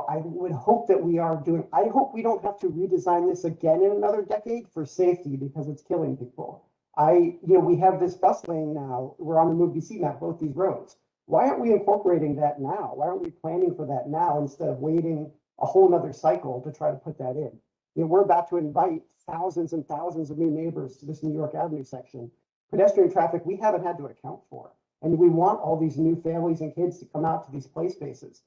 Speaker 9: I would hope that we are doing. I hope we don't have to redesign this again in another decade for safety because it's killing people. We have this bus lane now. We're on the Move BC map, both these roads. Why aren't we incorporating that now? Why aren't we planning for that now instead of waiting a whole nother cycle to try to put that in? We're about to invite thousands and thousands of new neighbors to this New York Avenue section. Pedestrian traffic we haven't had to account for. And we want all these new families and kids to come out to these play spaces.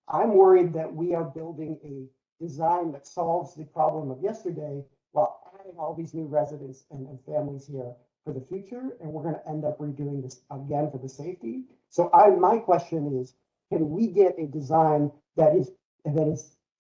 Speaker 9: I'm worried that we are building a design that solves the problem of yesterday while adding all these new residents and families here for the future. And we're going to end up redoing this again for the safety. So my question is, can we get a design that is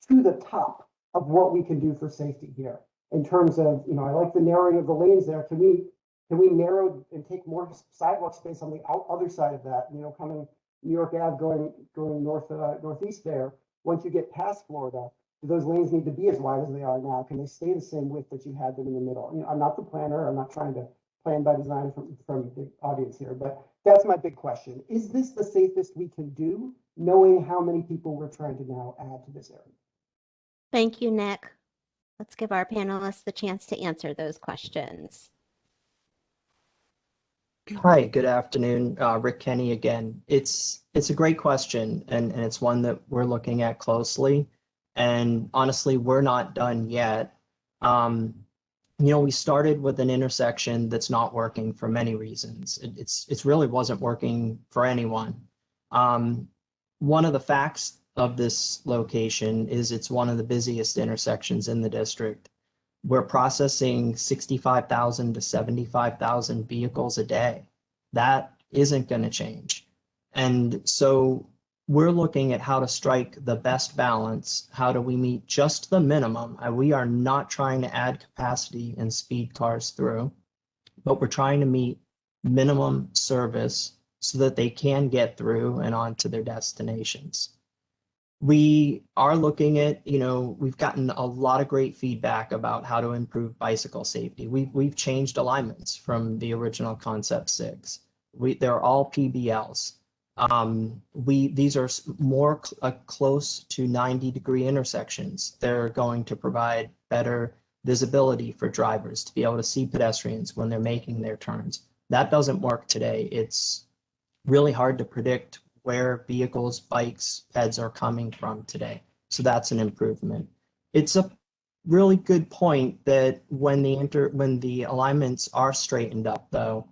Speaker 9: to the top of what we can do for safety here in terms of, I like the narrowing of the lanes there. Can we narrow and take more sidewalk space on the other side of that, coming New York Ave going northeast there? Once you get past Florida, do those lanes need to be as wide as they are now? Can they stay the same width that you had them in the middle? I'm not the planner. I'm not trying to plan by design from the audience here, but that's my big question. Is this the safest we can do, knowing how many people we're trying to now add to this area?
Speaker 1: Thank you, Nick. Let's give our panelists the chance to answer those questions.
Speaker 7: Hi, good afternoon. Rick Kenny again. It's a great question, and it's one that we're looking at closely. And honestly, we're not done yet. We started with an intersection that's not working for many reasons. It's really wasn't working for anyone. One of the facts of this location is it's one of the busiest intersections in the district. We're processing 65,000 to 75,000 vehicles a day. That isn't going to change. And so we're looking at how to strike the best balance. How do we meet just the minimum? We are not trying to add capacity and speed cars through, but we're trying to meet minimum service so that they can get through and on to their destinations. We are looking at, we've gotten a lot of great feedback about how to improve bicycle safety. We've changed alignments from the original Concept 6. They're all PBLs. These are more close to 90-degree intersections. They're going to provide better visibility for drivers to be able to see pedestrians when they're making their turns. That doesn't work today. It's really hard to predict where vehicles, bikes, peds are coming from today. So that's an improvement. It's a really good point that when the alignments are straightened up, though,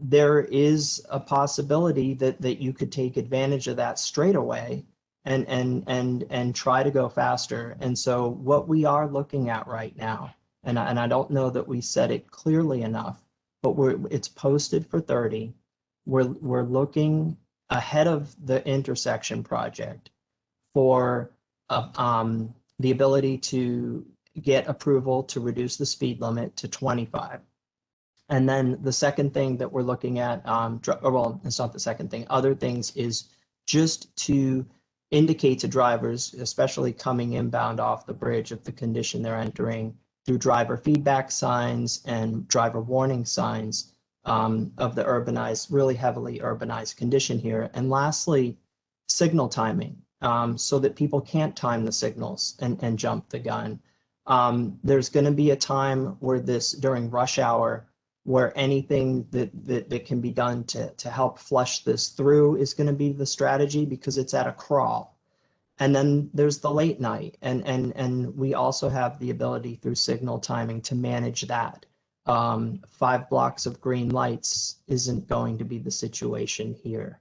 Speaker 7: there is a possibility that you could take advantage of that straight away and try to go faster. And so what we are looking at right now, and I don't know that we said it clearly enough, but it's posted for 30. We're looking ahead of the intersection project for the ability to get approval to reduce the speed limit to 25. And then the second thing that we're looking at, well, it's not the second thing, other things is just to indicate to drivers, especially coming inbound off the bridge, of the condition they're entering through driver feedback signs and driver warning signs of the really heavily urbanized condition here. And lastly, signal timing, so that people can't time the signals and jump the gun. There's going to be a time where during rush hour, where anything that can be done to help flush this through is going to be the strategy, because it's at a crawl. And then there's the late night, and we also have the ability through signal timing to manage that. 5 blocks of green lights isn't going to be the situation here.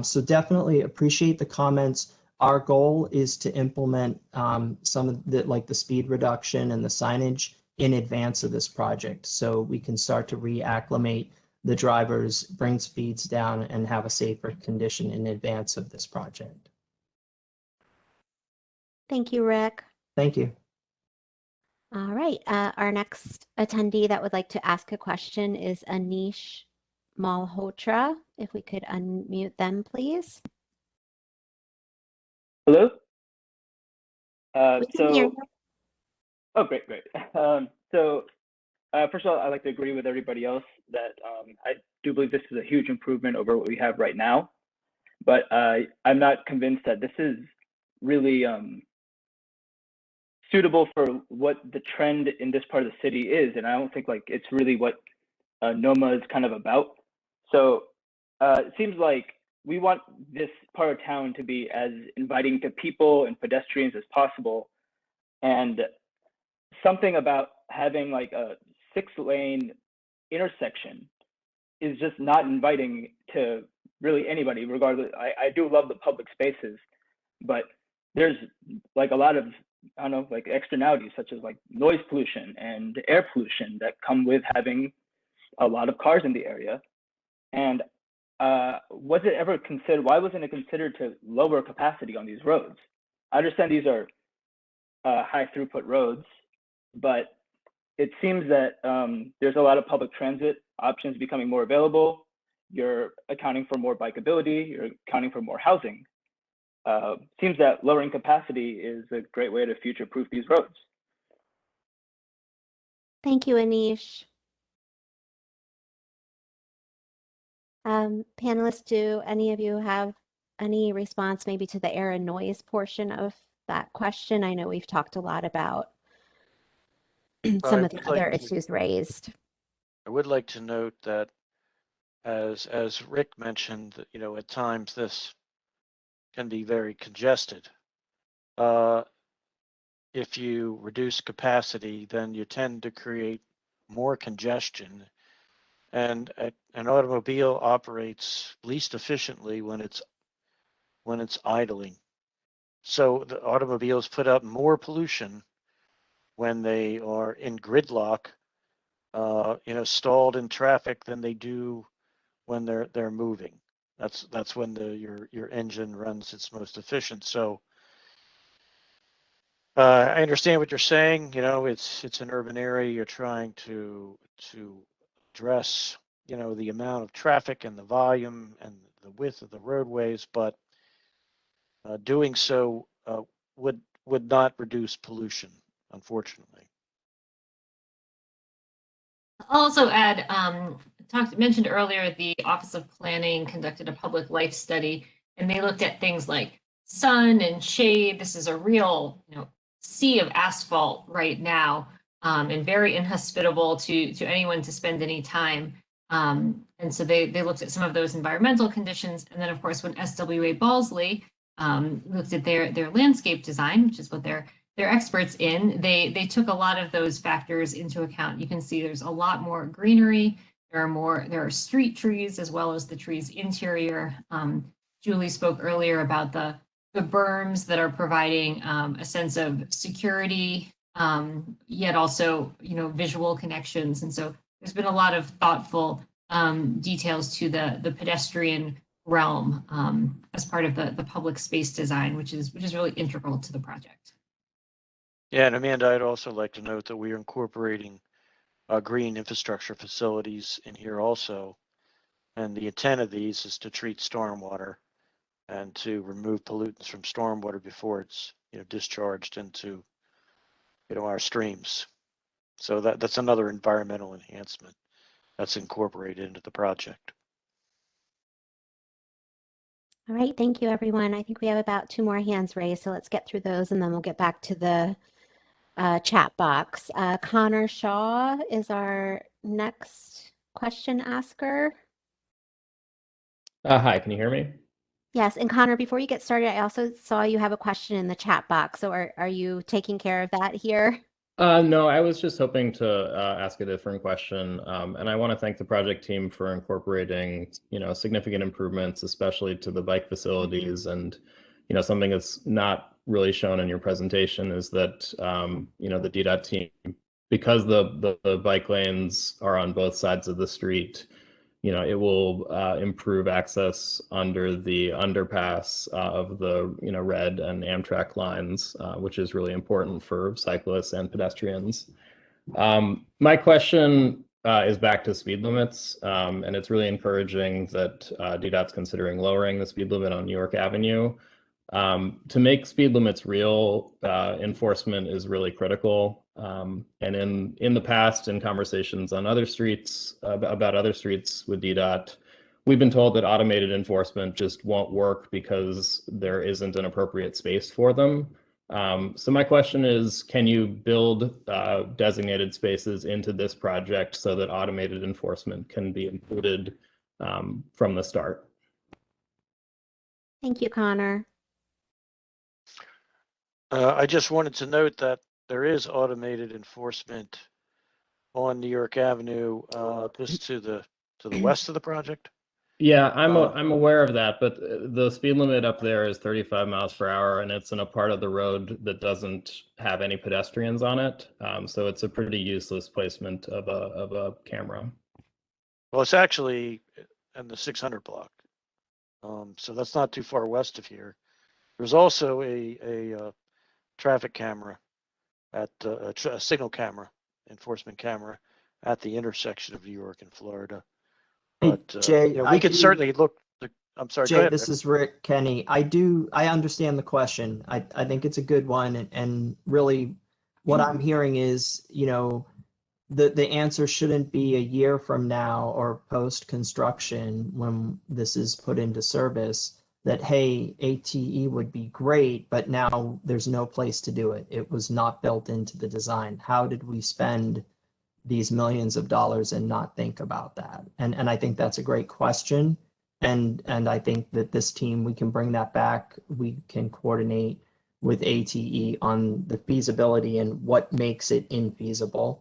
Speaker 7: So definitely appreciate the comments. Our goal is to implement some of the speed reduction and the signage in advance of this project, so we can start to reacclimate the drivers, bring speeds down, and have a safer condition in advance of this project.
Speaker 1: Thank you, Rick.
Speaker 7: Thank you.
Speaker 1: All right, our next attendee that would like to ask a question is Anish Malhotra. If we could unmute them, please.
Speaker 10: Hello?
Speaker 1: We can hear you.
Speaker 10: Oh, great. First of all, I'd like to agree with everybody else that I do believe this is a huge improvement over what we have right now, but I'm not convinced that this is really suitable for what the trend in this part of the city is, and I don't think it's really what NoMa is kind of about. So it seems like we want this part of town to be as inviting to people and pedestrians as possible, and something about having a 6-lane intersection is just not inviting to really anybody, regardless. I do love the public spaces, but there's like a lot of, I don't know, like externalities such as like noise pollution and air pollution that come with having a lot of cars in the area. And was it ever considered, why wasn't it considered to lower capacity on these roads? I understand these are high throughput roads, but it seems that there's a lot of public transit options becoming more available. You're accounting for more bikeability, you're accounting for more housing. Seems that lowering capacity is a great way to future-proof these roads.
Speaker 1: Thank you, Anish. Panelists, do any of you have any response maybe to the air and noise portion of that question? I know we've talked a lot about some of the other issues raised.
Speaker 3: I would like to note that as Rick mentioned, that, you know, at times this can be very congested. If you reduce capacity, then you tend to create more congestion. And an automobile operates least efficiently when it's idling. So the automobiles put out more pollution when they are in gridlock, you know, stalled in traffic than they do when they're moving. That's when your engine runs its most efficient. So I understand what you're saying. You know, it's an urban area. You're trying to address, you know, the amount of traffic and the volume and the width of the roadways, but doing so would not reduce pollution, unfortunately.
Speaker 2: I'll also add, mentioned earlier, the Office of Planning conducted a public life study, and they looked at things like sun and shade. This is a real, you know, sea of asphalt right now, and very inhospitable to anyone to spend any time. And so they looked at some of those environmental conditions, and then of course when SWA Balsley looked at their landscape design, which is what they're experts in, they took a lot of those factors into account. You can see there's a lot more greenery. There are street trees as well as the trees interior. Julie spoke earlier about the berms that are providing a sense of security, yet also, you know, visual connections. And so there's been a lot of thoughtful details to the pedestrian realm as part of the public space design, which is really integral to the project.
Speaker 3: Yeah, and Amanda, I'd also like to note that we are incorporating green infrastructure facilities in here also. And the intent of these is to treat stormwater and to remove pollutants from stormwater before it's, you know, discharged into, you know, our streams. So that's another environmental enhancement that's incorporated into the project.
Speaker 1: All right, thank you, everyone. I think we have about 2 more hands raised, so let's get through those and then we'll get back to the chat box. Connor Shaw is our next question asker.
Speaker 11: Hi, can you hear me?
Speaker 1: Yes, and Connor, before you get started, I also saw you have a question in the chat box. So are you taking care of that here?
Speaker 11: No, I was just hoping to ask a different question. And I want to thank the project team for incorporating, you know, significant improvements, especially to the bike facilities. And, you know, something that's not really shown in your presentation is that, you know, the DDOT team, because the bike lanes are on both sides of the street, you know, it will improve access under the underpass of the, you know, Red and Amtrak lines, which is really important for cyclists and pedestrians. My question is back to speed limits, and it's really encouraging that DDOT's considering lowering the speed limit on York Avenue. To make speed limits real, enforcement is really critical. And in the past, in conversations on other streets, about other streets with DDOT, we've been told that automated enforcement just won't work because there isn't an appropriate space for them. So my question is, can you build designated spaces into this project so that automated enforcement can be included from the start?
Speaker 1: Thank you, Connor.
Speaker 3: I just wanted to note that there is automated enforcement on New York Avenue, just to the to the west of the project.
Speaker 11: Yeah, I'm aware of that, but the speed limit up there is 35 miles per hour, and it's in a part of the road that doesn't have any pedestrians on it. So it's a pretty useless placement of a camera.
Speaker 3: Well, it's actually in the 600 block. So that's not too far west of here. There's also a traffic camera at a signal camera, enforcement camera at the intersection of New York and Florida.
Speaker 7: Hey,
Speaker 3: But
Speaker 7: Jay,
Speaker 3: you know,
Speaker 7: I
Speaker 3: we could
Speaker 7: do-
Speaker 3: certainly look. I'm sorry. Go
Speaker 7: Jay,
Speaker 3: ahead.
Speaker 7: this
Speaker 3: Rick.
Speaker 7: is Rick Kenny. I understand the question. I think it's a good one. And really what I'm hearing is, you know, the answer shouldn't be a year from now or post construction when this is put into service that, hey, ATE would be great, but now there's no place to do it. It was not built into the design. How did we spend these millions of dollars and not think about that? And I think that's a great question. And I think that this team, we can bring that back. We can coordinate with ATE on the feasibility and what makes it infeasible.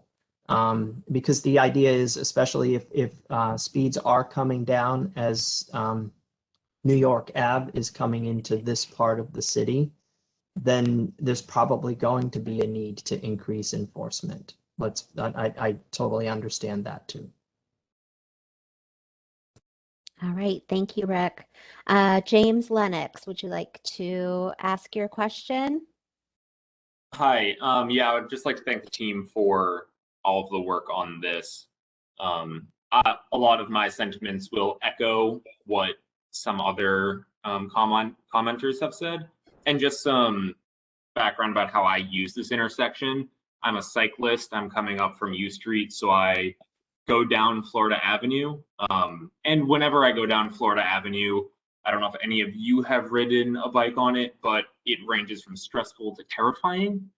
Speaker 7: Because the idea is, especially if speeds are coming down as New York Ave is coming into this part of the city, then there's probably going to be a need to increase enforcement. I totally understand that too.
Speaker 1: All right, thank you, Rick. James Lennox, would you like to ask your question?
Speaker 12: Hi. Yeah, I would just like to thank the team for all of the work on this. A lot of my sentiments will echo what some other commenters have said, and just some background about how I use this intersection. I'm a cyclist. I'm coming up from U Street, so I go down Florida Avenue. And whenever I go down Florida Avenue, I don't know if any of you have ridden a bike on it, but it ranges from stressful to terrifying.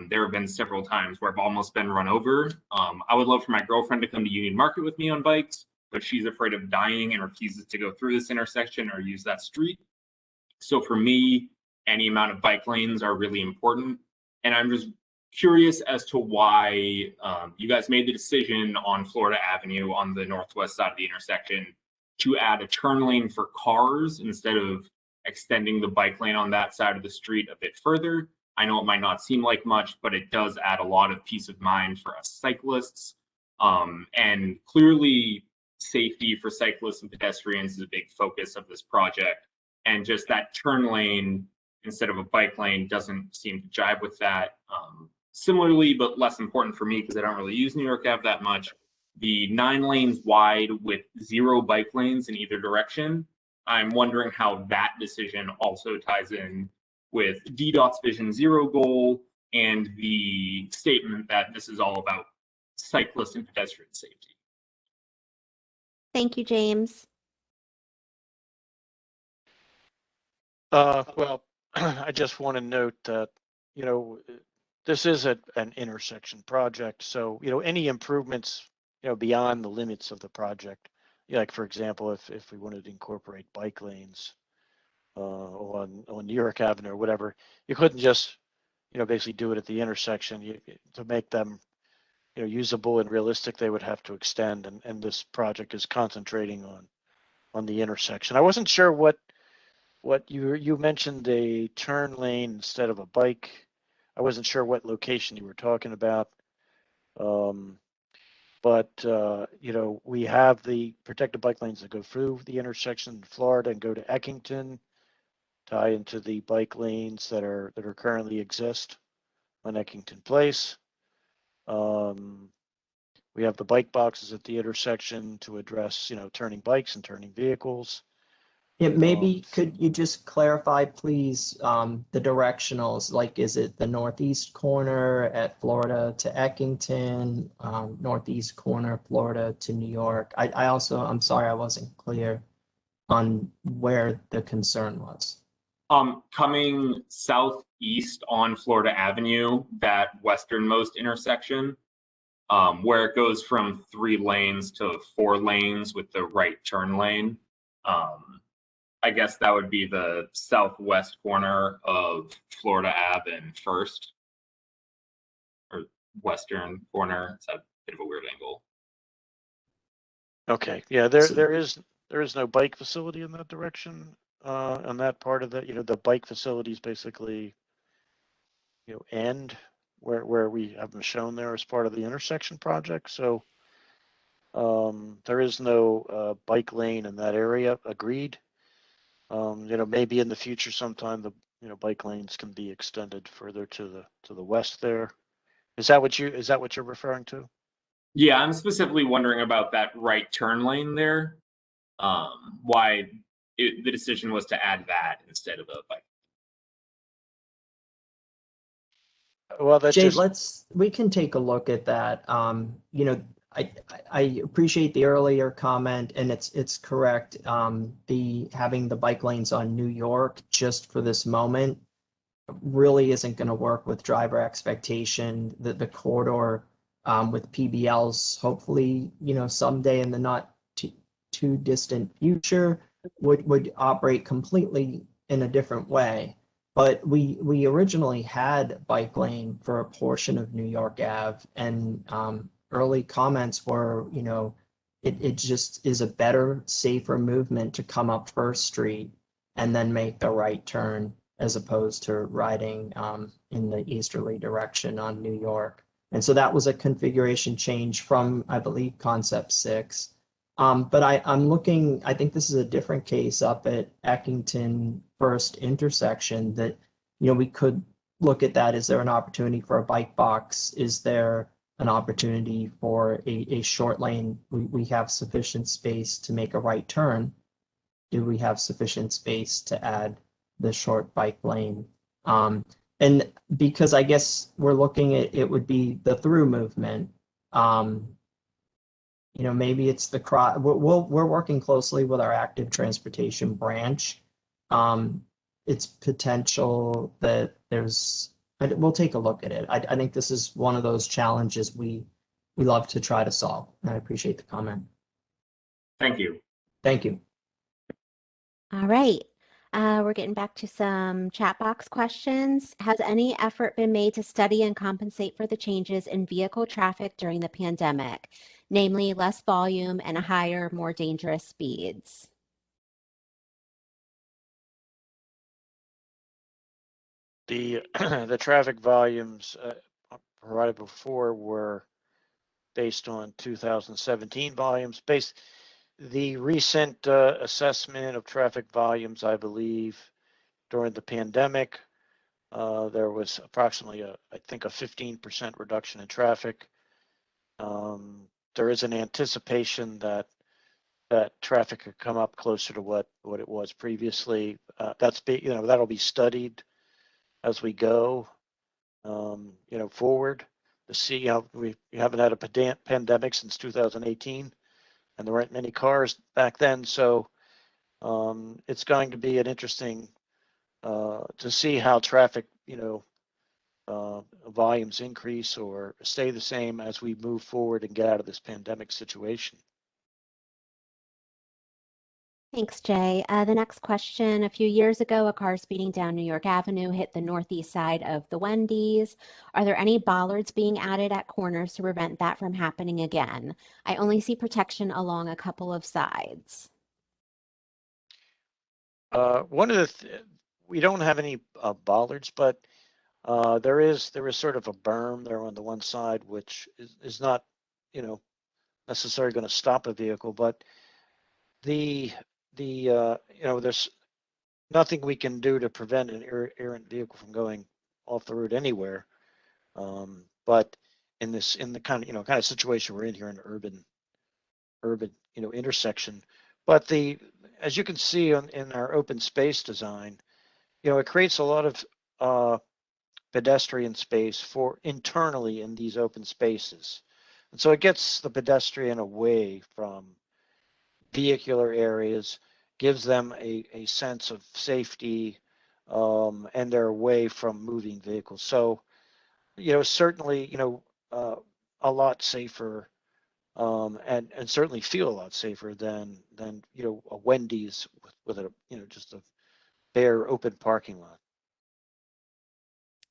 Speaker 12: There have been several times where I've almost been run over. I would love for my girlfriend to come to Union Market with me on bikes, but she's afraid of dying and refuses to go through this intersection or use that street. So for me, any amount of bike lanes are really important. And I'm just curious as to why you guys made the decision on Florida Avenue on the northwest side of the intersection to add a turn lane for cars instead of extending the bike lane on that side of the street a bit further. I know it might not seem like much, but it does add a lot of peace of mind for us cyclists. And clearly, safety for cyclists and pedestrians is a big focus of this project. And just that turn lane instead of a bike lane doesn't seem to jive with that. Similarly, but less important for me because I don't really use New York Ave that much, the 9 lanes wide with 0 bike lanes in either direction. I'm wondering how that decision also ties in with DDOT's Vision Zero goal and the statement that this is all about cyclist and pedestrian safety.
Speaker 1: Thank you, James.
Speaker 3: Well, I just want to note that, you know, this is an intersection project. So, you know, any improvements, you know, beyond the limits of the project, like for example, if we wanted to incorporate bike lanes on New York Avenue or whatever, you couldn't just, you know, basically do it at the intersection. To make them, you know, usable and realistic, they would have to extend. And this project is concentrating on the intersection. I wasn't sure what you mentioned a turn lane instead of a bike. I wasn't sure what location you were talking about. But you know, we have the protected bike lanes that go through the intersection in Florida and go to Eckington, tie into the bike lanes that are currently exist on Eckington Place. We have the bike boxes at the intersection to address, you know, turning bikes and turning vehicles.
Speaker 7: Yeah, maybe could you just clarify, please, the directionals? Like, is it the northeast corner at Florida to Eckington, northeast corner Florida to New York? I also, I'm sorry, I wasn't clear on where the concern was.
Speaker 12: Coming southeast on Florida Avenue, that westernmost intersection, where it goes from 3 lanes to 4 lanes with the right turn lane. I guess that would be the southwest corner of Florida Ave and First, or western corner. It's a bit of a weird angle.
Speaker 3: Okay, yeah,
Speaker 7: So-
Speaker 3: there is no bike facility in that direction, on that part of the, the bike facilities basically, end where we have them shown there as part of the intersection project. So there is no bike lane in that area. Agreed. Maybe in the future sometime the bike lanes can be extended further to the west there. Is that what you're referring to?
Speaker 12: Yeah, I'm specifically wondering about that right turn lane there. Why the decision was to add that instead of a bike.
Speaker 3: Well, that's
Speaker 7: Jay,
Speaker 3: just
Speaker 7: we can take a look at that. I appreciate the earlier comment, and it's correct. Having the bike lanes on New York just for this moment really isn't going to work with driver expectation. The corridor with PBLs, hopefully, someday in the not too distant future would operate completely in a different way. But we originally had bike lane for a portion of New York Ave, and early comments were, it just is a better, safer movement to come up First Street and then make the right turn as opposed to riding in the easterly direction on New York. And so that was a configuration change from, I believe, Concept 6. But I'm looking, I think this is a different case up at Eckington First intersection that, we could look at that. Is there an opportunity for a bike box? Is there an opportunity for a short lane? We have sufficient space to make a right turn. Do we have sufficient space to add the short bike lane? And because I guess we're looking at, it would be the through movement. Maybe it's the cross. We're working closely with our active transportation branch. It's potential that we'll take a look at it. I think this is one of those challenges we love to try to solve. And I appreciate the comment.
Speaker 12: Thank you.
Speaker 7: Thank you.
Speaker 1: All right. We're getting back to some chat box questions. Has any effort been made to study and compensate for the changes in vehicle traffic during the pandemic, namely less volume and higher, more dangerous speeds?
Speaker 3: the traffic volumes provided before were based on 2017 volumes. The recent assessment of traffic volumes, I believe, during the pandemic, there was approximately I think a 15% reduction in traffic. There is an anticipation that traffic could come up closer to what it was previously. That'll be studied as we go, forward to see. We haven't had a pandemic since 2018, and there weren't many cars back then. So it's going to be an interesting to see how traffic, volumes increase or stay the same as we move forward and get out of this pandemic situation.
Speaker 1: Thanks, Jay. The next question. A few years ago, a car speeding down New York Avenue hit the northeast side of the Wendy's. Are there any bollards being added at corners to prevent that from happening again? I only see protection along a couple of sides.
Speaker 3: We don't have any bollards, but there is sort of a berm there on the one side, which is not, necessarily going to stop a vehicle, but there's nothing we can do to prevent an errant vehicle from going off the road anywhere. But in the kind of situation we're in here, in an urban intersection. But as you can see in our open space design, it creates a lot of pedestrian space for internally in these open spaces. And so it gets the pedestrian away from vehicular areas, gives them a sense of safety, and they're away from moving vehicles. So, certainly, a lot safer, and certainly feel a lot safer than a Wendy's with a just a bare open parking lot.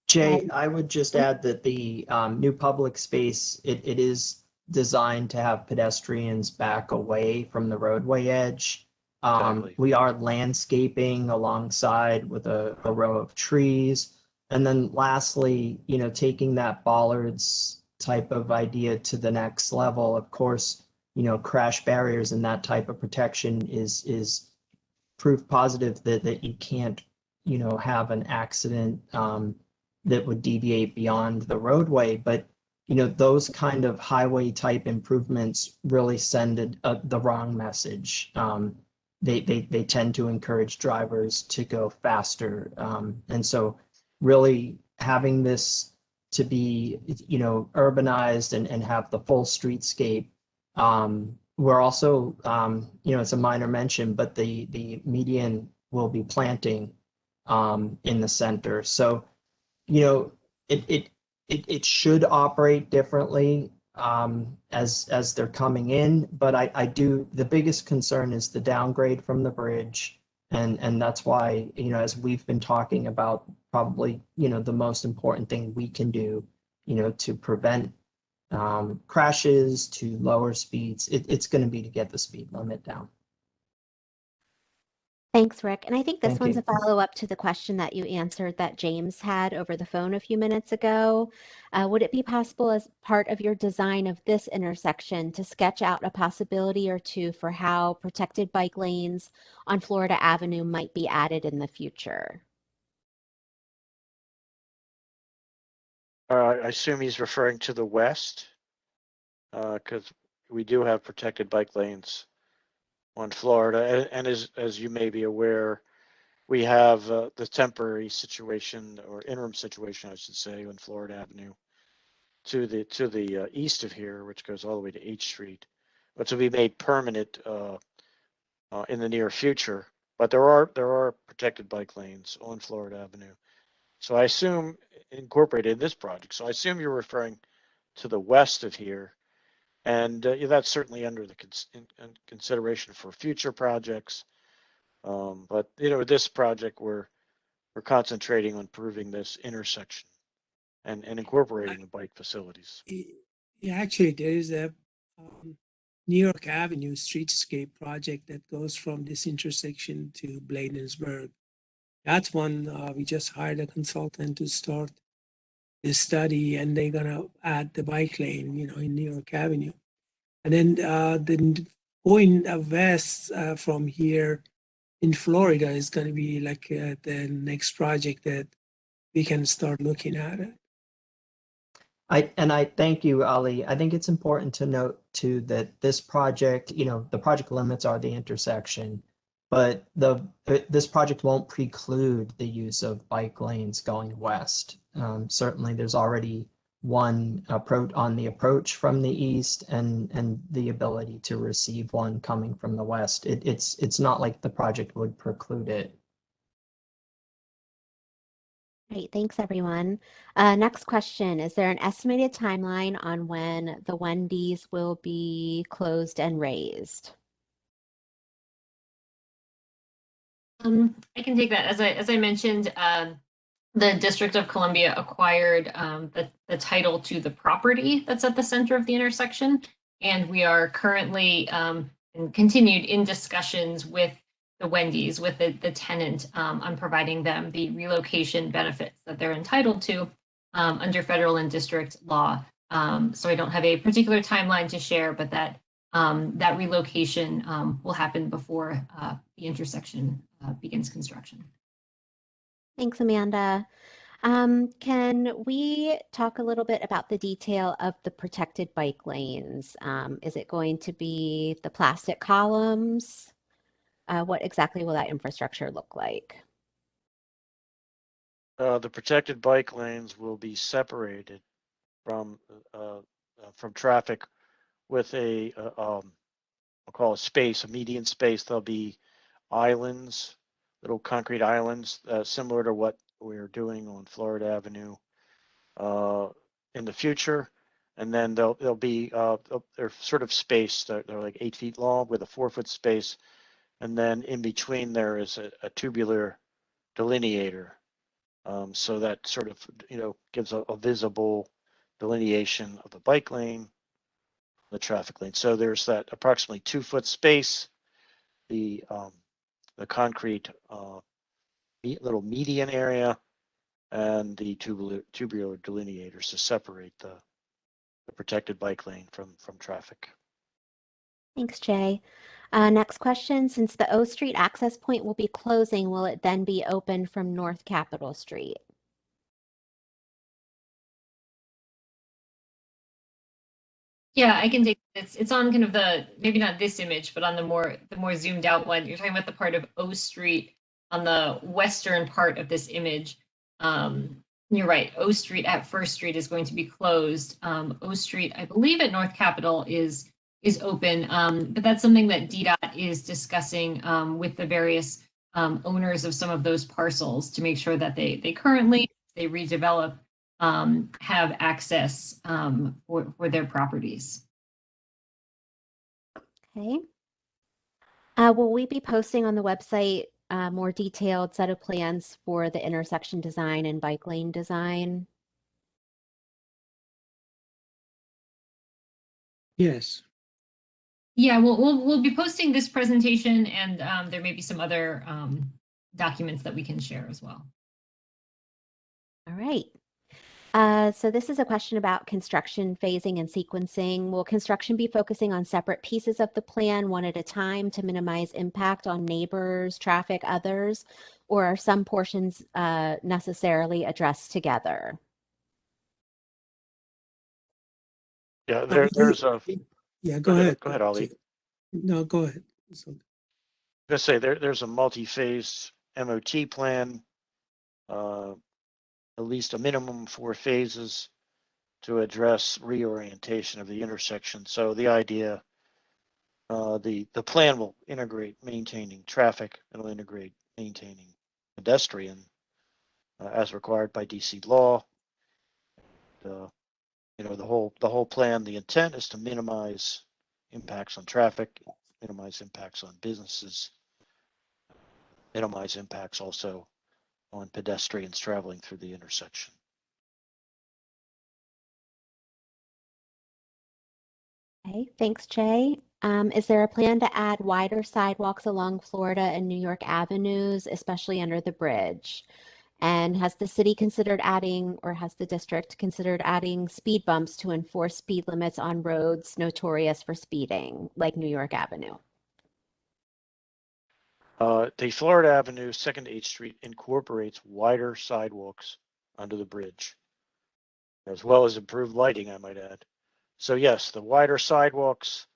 Speaker 7: Jay, I would just add that the new public space, it is designed to have pedestrians back away from the roadway edge.
Speaker 3: Exactly.
Speaker 7: We are landscaping alongside with a row of trees. And then lastly, you know, taking that bollards type of idea to the next level, of course, you know, crash barriers and that type of protection is proof positive that you can't, you know, have an accident that would deviate beyond the roadway. But, you know, those kind of highway type improvements really send the wrong message. They tend to encourage drivers to go faster. And so really having this to be, you know, urbanized and have the full streetscape. We're also, you know, it's a minor mention, but the median will be planting in the center. So, you know, it should operate differently as they're coming in, but I do, the biggest concern is the downgrade from the bridge. And that's why, you know, as we've been talking about, probably, you know, the most important thing we can do, you know, to prevent crashes, to lower speeds, it's going to be to get the speed limit down.
Speaker 1: Thanks, Rick. And I think this
Speaker 7: Thank
Speaker 1: one's
Speaker 7: you.
Speaker 1: a follow-up to the question that you answered that James had over the phone a few minutes ago. Would it be possible as part of your design of this intersection to sketch out a possibility or two for how protected bike lanes on Florida Avenue might be added in the future?
Speaker 3: I assume he's referring to the west, because we do have protected bike lanes on Florida, and as you may be aware, we have the temporary situation or interim situation, I should say, on Florida Avenue to the east of here, which goes all the way to H Street, which will be made permanent in the near future. But there are protected bike lanes on Florida Avenue. So I assume incorporated in this project. So I assume you're referring to the west of here, and yeah, that's certainly under the consideration for future projects. But you know, this project we're concentrating on improving this intersection and incorporating the bike facilities.
Speaker 6: Yeah, actually, there is a New York Avenue streetscape project that goes from this intersection to Bladensburg. That's one we just hired a consultant to start this study, and they're gonna add the bike lane, you know, in New York Avenue. And then going west from here in Florida is going to be like the next project that we can start looking at it.
Speaker 7: I thank you, Ali. I think it's important to note too that this project, you know, the project limits are the intersection, but this project won't preclude the use of bike lanes going west. Certainly, there's already one approach on the approach from the east, and the ability to receive one coming from the west. It's not like the project would preclude it.
Speaker 1: Great, thanks everyone. Next question, is there an estimated timeline on when the Wendy's will be closed and raised?
Speaker 2: I can take that. As I mentioned, the District of Columbia acquired the title to the property that's at the center of the intersection, and we are currently and continued in discussions with the Wendy's, with the tenant, on providing them the relocation benefits that they're entitled to under federal and district law. So I don't have a particular timeline to share, but that that relocation will happen before the intersection begins construction.
Speaker 1: Thanks, Amanda. Can we talk a little bit about the detail of the protected bike lanes? Is it going to be the plastic columns? What exactly will that infrastructure look like?
Speaker 3: The protected bike lanes will be separated from traffic with I'll call a space, a median space. There'll be islands, little concrete islands, similar to what we're doing on Florida Avenue in the future. And then they'll be they're sort of spaced. They're like 8 feet long with a 4-foot space, and then in between there is a tubular delineator. So that sort of, you know, gives a visible delineation of the bike lane the traffic lane. So there's that approximately 2-foot space, the concrete little median area, and the tubular delineators to separate the protected bike lane from traffic.
Speaker 1: Thanks, Jay. Next question, since the O Street access point will be closing, will it then be open from North Capitol Street?
Speaker 2: Yeah, I can take it's on kind of the, maybe not this image, but on the more zoomed out one. You're talking about the part of O Street on the western part of this image. You're right. O Street at First Street is going to be closed. O Street, I believe at North Capitol is open, but that's something that DDOT is discussing with the various owners of some of those parcels to make sure that they currently, they redevelop, have access for their properties.
Speaker 1: Okay. Will we be posting on the website more detailed set of plans for the intersection design and bike lane design?
Speaker 6: Yes.
Speaker 2: Yeah, we'll be posting this presentation, and there may be some other documents that we can share as well.
Speaker 1: All right. So this is a question about construction phasing and sequencing. Will construction be focusing on separate pieces of the plan one at a time to minimize impact on neighbors, traffic, others, or are some portions necessarily addressed together?
Speaker 3: Yeah, there's a.
Speaker 6: Yeah, go ahead.
Speaker 3: Go ahead, Ollie.
Speaker 6: No, go ahead. So,
Speaker 3: I'm gonna say there's a multi-phase MOT plan, at least a minimum 4 phases to address reorientation of the intersection. So the idea, the plan will integrate maintaining traffic. It'll integrate maintaining pedestrian as required by DC law. You know, the whole plan. The intent is to minimize impacts on traffic, minimize impacts on businesses, minimize impacts also on pedestrians traveling through the intersection.
Speaker 1: Okay, thanks, Jay. Is there a plan to add wider sidewalks along Florida and New York avenues, especially under the bridge? And has the city considered adding, or has the district considered adding speed bumps to enforce speed limits on roads notorious for speeding, like New York Avenue?
Speaker 3: The Florida Avenue 2nd to 8th Street incorporates wider sidewalks under the bridge, as well as improved lighting, I might add. So yes, the wider sidewalks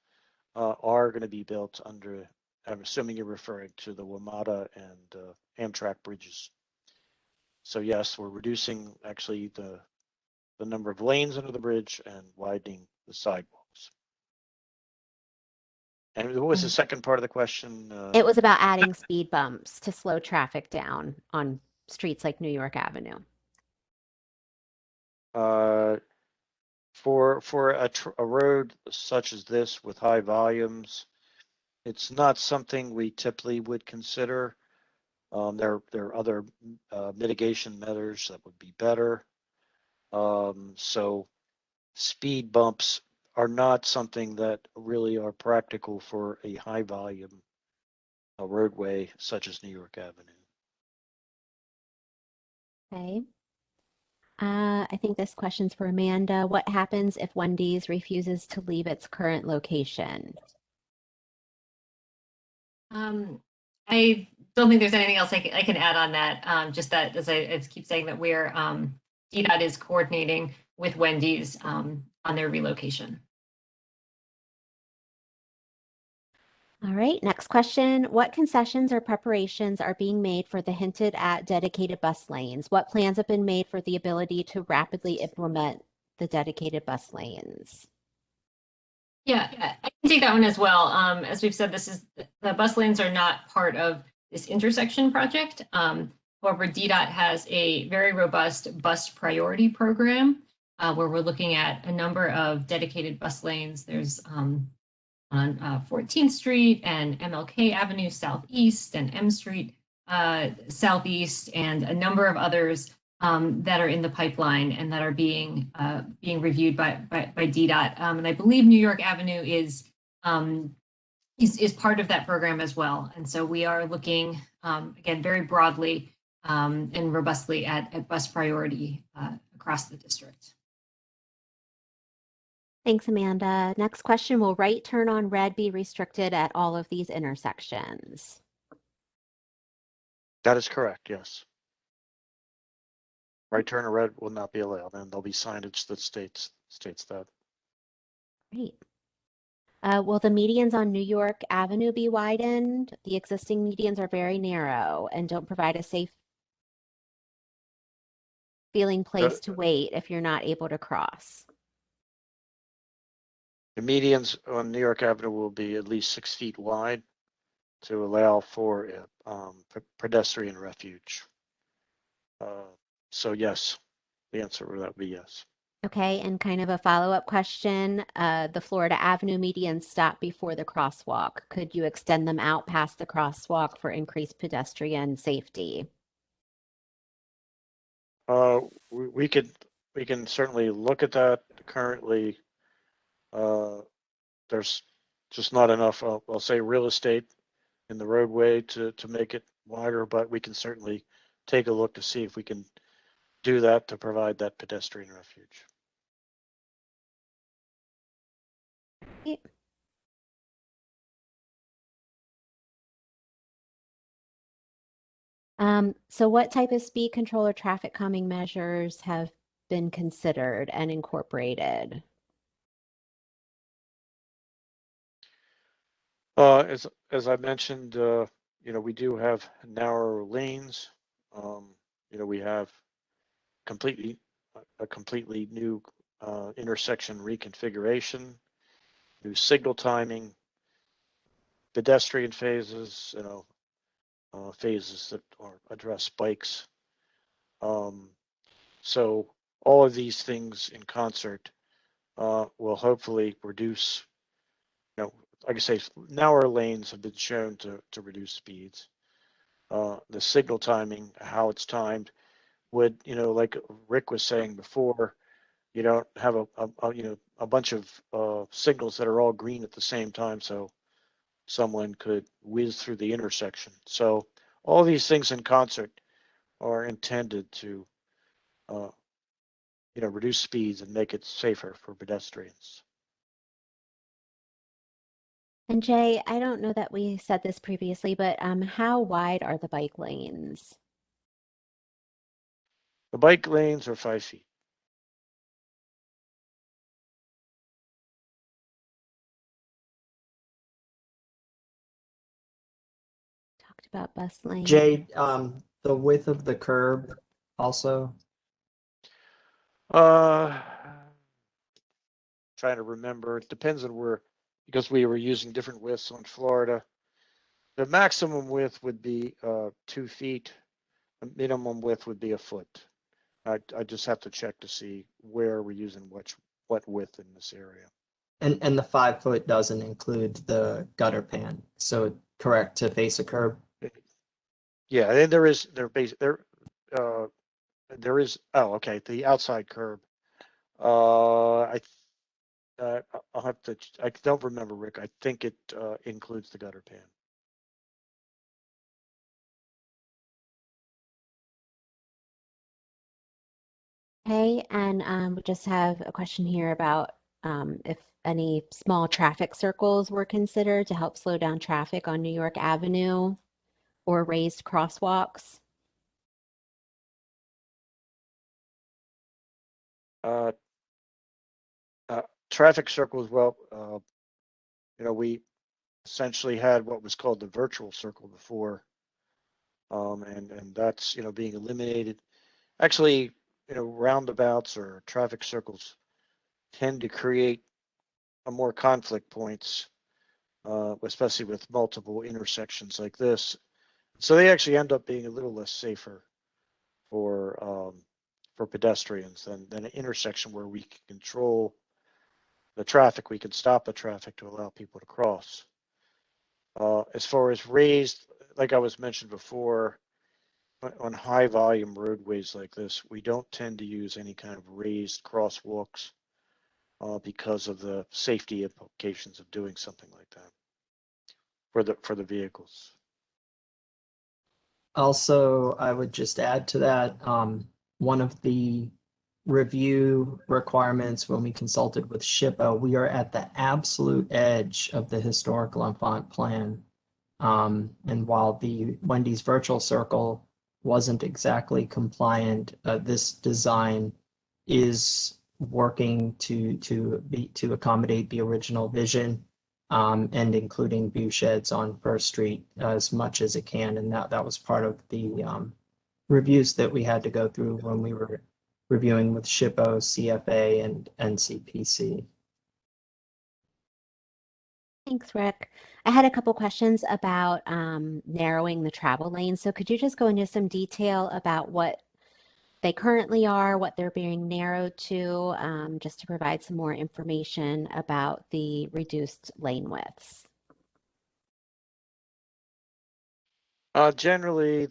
Speaker 3: are going to be built under, I'm assuming you're referring to the WMATA and Amtrak bridges. So yes, we're reducing actually the number of lanes under the bridge and widening the sidewalks. And what was the second part of the question?
Speaker 1: It was about adding speed bumps to slow traffic down on streets like New York Avenue.
Speaker 3: For a road such as this with high volumes, it's not something we typically would consider. There are other mitigation measures that would be better. So speed bumps are not something that really are practical for a high volume roadway such as New York Avenue.
Speaker 1: Okay. I think this question's for Amanda. What happens if Wendy's refuses to leave its current location?
Speaker 2: I don't think there's anything else I can add on that. Just that, as I keep saying, that we're DDOT is coordinating with Wendy's on their relocation.
Speaker 1: All right, next question. What concessions or preparations are being made for the hinted at dedicated bus lanes? What plans have been made for the ability to rapidly implement the dedicated bus lanes?
Speaker 2: Yeah, I can take that one as well. As we've said, the bus lanes are not part of this intersection project. However, DDOT has a very robust bus priority program where we're looking at a number of dedicated bus lanes. There's on 14th Street and MLK Avenue Southeast and M Street Southeast and a number of others that are in the pipeline and that are being reviewed by DDOT. And I believe New York Avenue is part of that program as well. And so we are looking, again, very broadly and robustly at bus priority across the district.
Speaker 1: Thanks, Amanda. Next question, will right turn on red be restricted at all of these intersections?
Speaker 3: That is correct, yes. Right turn of red will not be allowed, and there'll be signage that states that.
Speaker 1: Great. Will the medians on New York Avenue be widened? The existing medians are very narrow and don't provide a safe feeling place to wait if you're not able to cross.
Speaker 3: The medians on New York Avenue will be at least 6 feet wide to allow for pedestrian refuge. So yes, the answer to that would be yes.
Speaker 1: Okay, and kind of a follow-up question. The Florida Avenue medians stop before the crosswalk. Could you extend them out past the crosswalk for increased pedestrian safety?
Speaker 3: We can certainly look at that. Currently, there's just not enough, I'll say, real estate in the roadway to make it wider, but we can certainly take a look to see if we can do that to provide that pedestrian refuge.
Speaker 1: So what type of speed control or traffic calming measures have been considered and incorporated?
Speaker 3: As I mentioned, we do have narrower lanes. We have a completely new intersection reconfiguration, new signal timing, pedestrian phases, phases that address bikes. So all of these things in concert will hopefully reduce, like I say, narrower lanes have been shown to reduce speeds. The signal timing, how it's timed, would, like Rick was saying before, you don't have a bunch of signals that are all green at the same time, so someone could whiz through the intersection. So all these things in concert are intended to, reduce speeds and make it safer for pedestrians.
Speaker 1: And Jay, I don't know that we said this previously, but how wide are the bike lanes?
Speaker 3: The bike lanes are 5 feet.
Speaker 1: Talked about bus lanes.
Speaker 7: Jay, the width of the curb also?
Speaker 3: Trying to remember. It depends on where, because we were using different widths on Florida. The maximum width would be 2 feet. The minimum width would be a foot. I just have to check to see where we're using what width in this area.
Speaker 7: And the 5 foot doesn't include the gutter pan. So correct to face a curb?
Speaker 3: Yeah, and there is oh, okay, the outside curb. I'll have to, I don't remember, Rick. I think it includes the gutter pan.
Speaker 1: Okay, and we just have a question here about if any small traffic circles were considered to help slow down traffic on New York Avenue or raised crosswalks.
Speaker 3: Traffic circles, well, we essentially had what was called the virtual circle before, and that's being eliminated. Actually, roundabouts or traffic circles tend to create more conflict points, especially with multiple intersections like this. So they actually end up being a little less safer for pedestrians than an intersection where we can control the traffic. We can stop the traffic to allow people to cross. As far as raised, like I was mentioned before, on high volume roadways like this, we don't tend to use any kind of raised crosswalks because of the safety implications of doing something like that for the vehicles.
Speaker 7: Also, I would just add to that, one of the review requirements when we consulted with SHPO, we are at the absolute edge of the historical enfant plan. And while the Wendy's virtual circle wasn't exactly compliant, this design is working to accommodate the original vision, and including view sheds on First Street as much as it can. And that was part of the reviews that we had to go through when we were reviewing with SHPO, CFA, and NCPC.
Speaker 1: Thanks, Rick. I had a couple questions about narrowing the travel lanes. So could you just go into some detail about what they currently are, what they're being narrowed to, just to provide some more information about the reduced lane widths?
Speaker 3: Generally,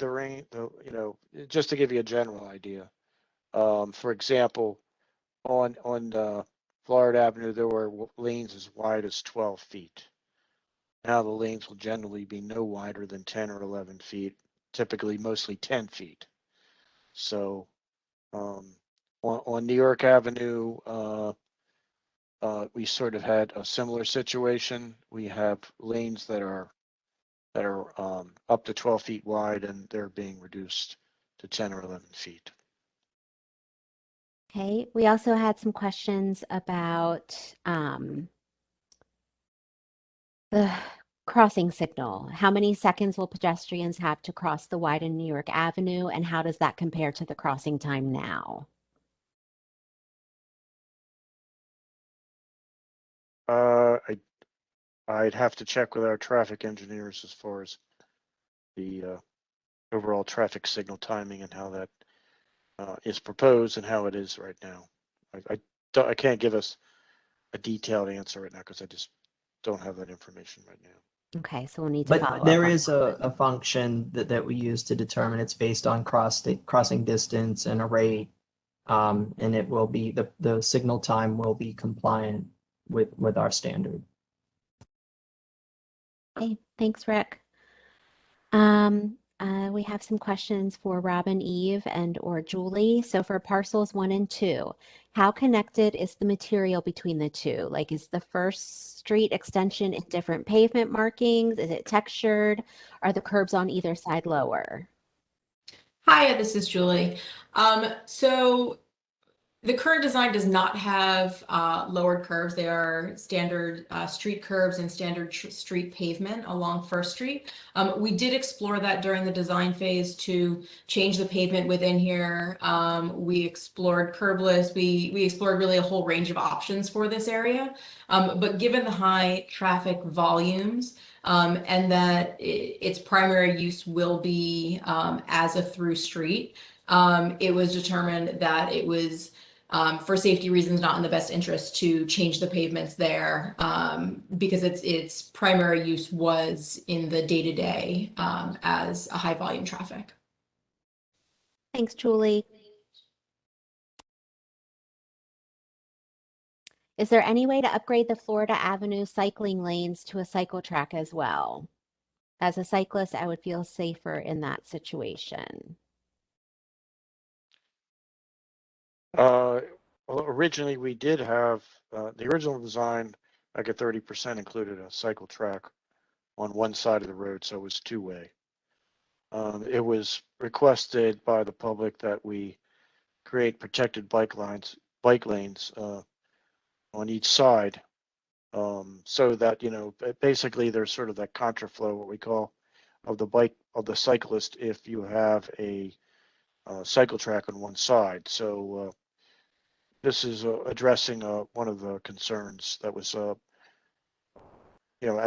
Speaker 3: just to give you a general idea, for example, on Florida Avenue, there were lanes as wide as 12 feet. Now the lanes will generally be no wider than 10 or 11 feet, typically mostly 10 feet. So on New York Avenue, we sort of had a similar situation. We have lanes that are up to 12 feet wide, and they're being reduced to 10 or 11 feet.
Speaker 1: Okay, we also had some questions about the crossing signal. How many seconds will pedestrians have to cross the widened New York Avenue, and how does that compare to the crossing time now?
Speaker 3: I'd have to check with our traffic engineers as far as the overall traffic signal timing and how that is proposed and how it is right now. I can't give us a detailed answer right now because I just don't have that information right now.
Speaker 1: Okay, so we'll need to follow
Speaker 7: But
Speaker 1: up
Speaker 7: there
Speaker 1: on
Speaker 7: is
Speaker 1: that.
Speaker 7: a function that we use to determine it's based on crossing distance and a rate. And it will be, the signal time will be compliant with our standard.
Speaker 1: Okay, thanks, Rick. We have some questions for Robin, Eve, and or Julie. So for parcels 1 and 2, how connected is the material between the two? Like, is the First Street extension in different pavement markings? Is it textured? Are the curbs on either side lower?
Speaker 5: Hi, this is Julie. So the current design does not have lowered curves. They are standard street curves and standard street pavement along First Street. We did explore that during the design phase to change the pavement within here. We explored curbless. We explored really a whole range of options for this area. But given the high traffic volumes, and that its primary use will be as a through street, it was determined that it was for safety reasons, not in the best interest to change the pavements there, because its primary use was in the day-to-day as a high volume traffic.
Speaker 1: Thanks, Julie. Is there any way to upgrade the Florida Avenue cycling lanes to a cycle track as well? As a cyclist, I would feel safer in that situation.
Speaker 3: Well, originally we did have the original design, like a 30% included a cycle track on one side of the road, so it was two-way. It was requested by the public that we create protected bike lanes on each side, so that basically there's sort of that contraflow, what we call, of the cyclist if you have a cycle track on one side. So this is addressing one of the concerns that was, at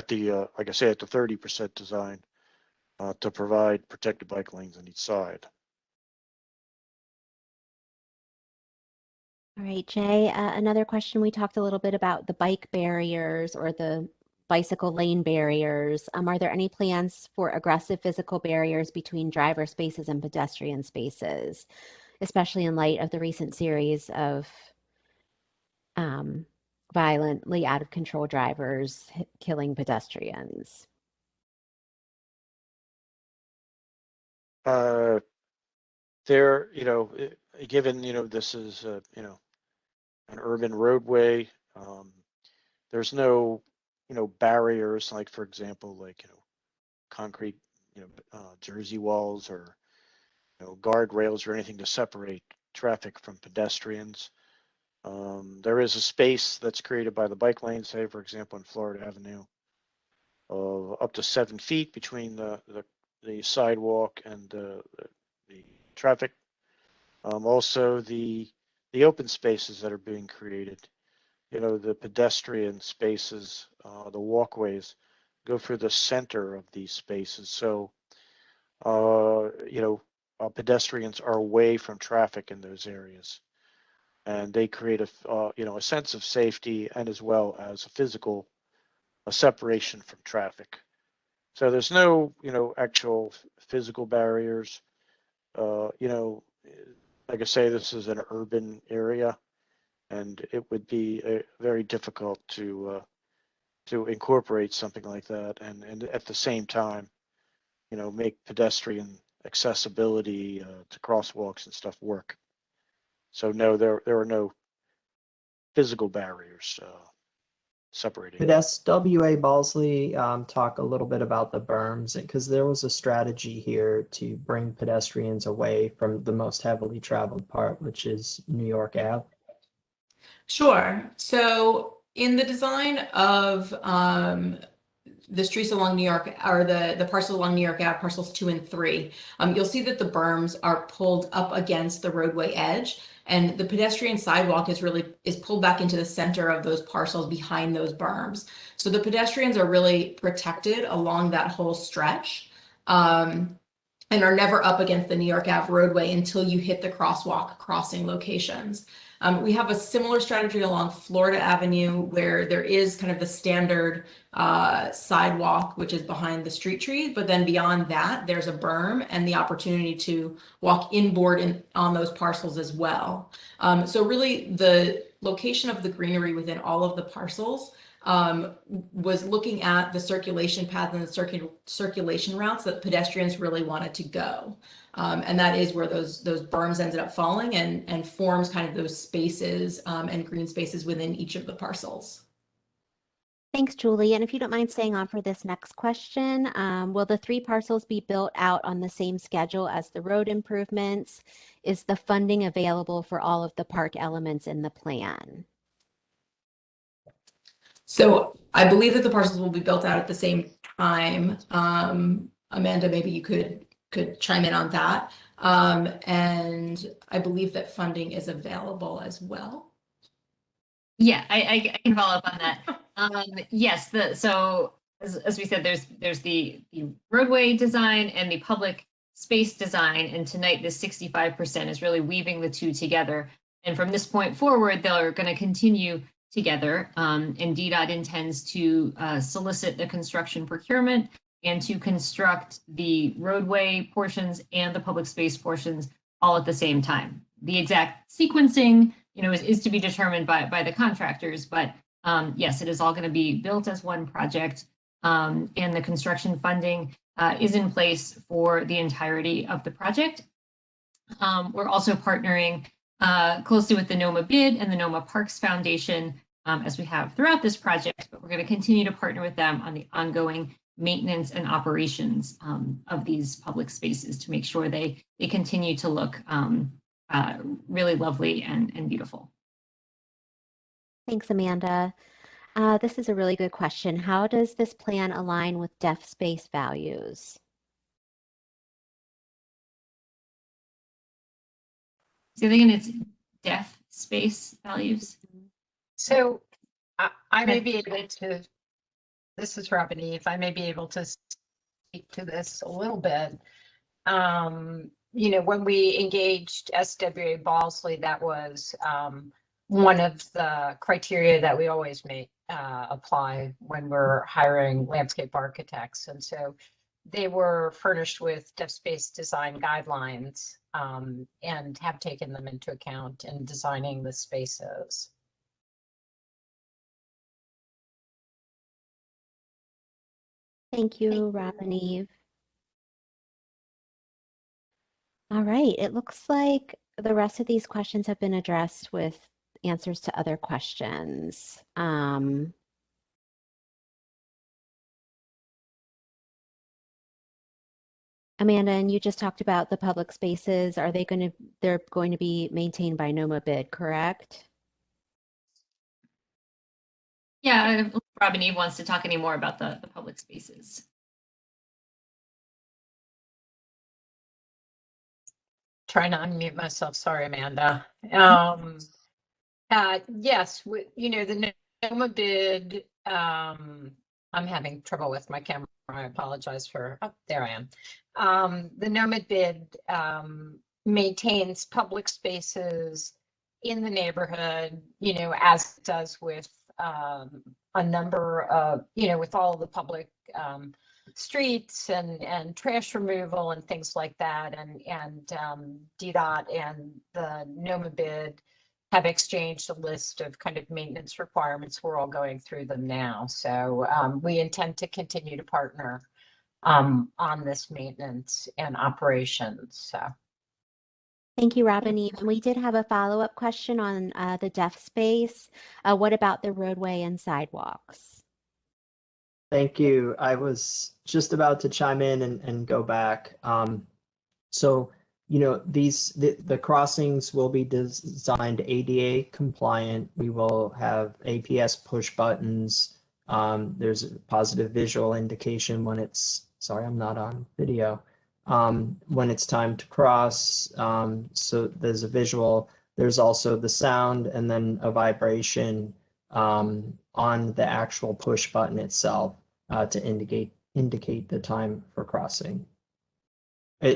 Speaker 3: the, like I say, at the 30% design to provide protected bike lanes on each side.
Speaker 1: All right, Jay, another question. We talked a little bit about the bike barriers or the bicycle lane barriers. Are there any plans for aggressive physical barriers between driver spaces and pedestrian spaces, especially in light of the recent series of violently out of control drivers killing pedestrians?
Speaker 3: There, given, this is, an urban roadway, there's no, barriers, like, for example, like, concrete, jersey walls or, guardrails or anything to separate traffic from pedestrians. There is a space that's created by the bike lane, say, for example, in Florida Avenue, of up to 7 feet between the sidewalk and the traffic. Also, the open spaces that are being created, the pedestrian spaces, the walkways go through the center of these spaces. So, pedestrians are away from traffic in those areas, and they create a sense of safety and as well as a separation from traffic. So there's no, actual physical barriers. Like I say, this is an urban area, and it would be very difficult to incorporate something like that, and at the same time, make pedestrian accessibility to crosswalks and stuff work. So no, there are no physical barriers separating.
Speaker 7: Could SWA Balsley talk a little bit about the berms? Because there was a strategy here to bring pedestrians away from the most heavily traveled part, which is New York Ave.
Speaker 5: Sure. So in the design of the streets along New York, or the parcels along New York Ave, parcels 2 and 3, you'll see that the berms are pulled up against the roadway edge, and the pedestrian sidewalk is pulled back into the center of those parcels behind those berms. So the pedestrians are really protected along that whole stretch, and are never up against the New York Ave roadway until you hit the crosswalk crossing locations. We have a similar strategy along Florida Avenue, where there is kind of the standard sidewalk, which is behind the street trees, but then beyond that, there's a berm and the opportunity to walk inboard on those parcels as well. So really, the location of the greenery within all of the parcels was looking at the circulation path and the circulation routes that pedestrians really wanted to go. And that is where those berms ended up falling and forms kind of those spaces and green spaces within each of the parcels.
Speaker 1: Thanks, Julie. And if you don't mind staying on for this next question, will the 3 parcels be built out on the same schedule as the road improvements? Is the funding available for all of the park elements in the plan?
Speaker 5: So I believe that the parcels will be built out at the same time. Amanda, maybe you could chime in on that. And I believe that funding is available as well.
Speaker 2: Yeah, I can follow up on that. Yes, so as we said, there's the roadway design and the public space design, and tonight this 65% is really weaving the two together. And from this point forward, they're going to continue together. And DDOT intends to solicit the construction procurement and to construct the roadway portions and the public space portions all at the same time. The exact sequencing, is to be determined by the contractors, but yes, it is all going to be built as one project, and the construction funding is in place for the entirety of the project. We're also partnering closely with the NoMa bid and the NoMa Parks Foundation, as we have throughout this project, but we're going to continue to partner with them on the ongoing maintenance and operations of these public spaces to make sure they continue to look really lovely and beautiful.
Speaker 1: Thanks, Amanda. This is a really good question. How does this plan align with deaf space values?
Speaker 2: So again, it's deaf space values.
Speaker 4: So I may be able to, this is Robin E., if I may be able to speak to this a little bit. When we engaged SWA Balsley, that was one of the criteria that we always apply when we're hiring landscape architects. And so they were furnished with deaf space design guidelines and have taken them into account in designing the spaces.
Speaker 1: Thank you, Rob and Eve. All right, it looks like the rest of these questions have been addressed with answers to other questions. Amanda, and you just talked about the public spaces. Are they they're going to be maintained by NoMa bid, correct?
Speaker 2: Yeah, Rob and Eve wants to talk any more about the public spaces.
Speaker 4: Trying to unmute myself. Sorry, Amanda. Yes, the NoMa bid, I'm having trouble with my camera. I apologize for, oh, there I am. The NoMa bid maintains public spaces in the neighborhood, as it does with a number of, with all the public streets and trash removal and things like that. And DDOT and the NoMa bid have exchanged a list of kind of maintenance requirements. We're all going through them now. So we intend to continue to partner on this maintenance and operations. So.
Speaker 1: Thank you, Rob and Eve. And we did have a follow-up question on the deaf space. What about the roadway and sidewalks?
Speaker 7: Thank you. I was just about to chime in and go back. So, the crossings will be designed ADA compliant. We will have APS push buttons. There's a positive visual indication when it's, sorry, I'm not on video. When it's time to cross. So there's a visual, there's also the sound, and then a vibration on the actual push button itself to indicate the time for crossing.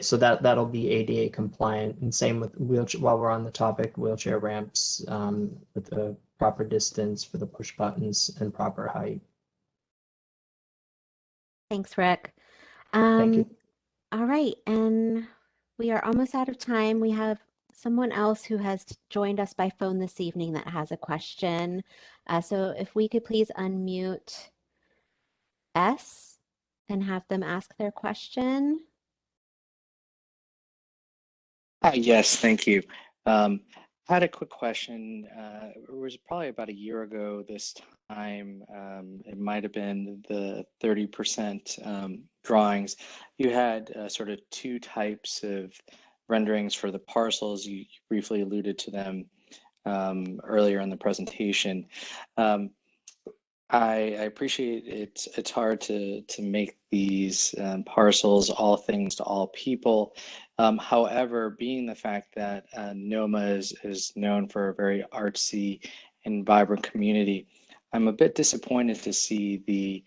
Speaker 7: So that'll be ADA compliant, and same with wheelchair. While we're on the topic, wheelchair ramps with the proper distance for the push buttons and proper height.
Speaker 1: Thanks, Rick.
Speaker 7: Thank you.
Speaker 1: All right, and we are almost out of time. We have someone else who has joined us by phone this evening that has a question. So if we could please unmute S and have them ask their question.
Speaker 13: Yes, thank you. I had a quick question. It was probably about a year ago this time. It might have been the 30% drawings. You had sort of two types of renderings for the parcels. You briefly alluded to them earlier in the presentation. I appreciate it. It's hard to make these parcels all things to all people. However, being the fact that NoMa is known for a very artsy and vibrant community, I'm a bit disappointed to see the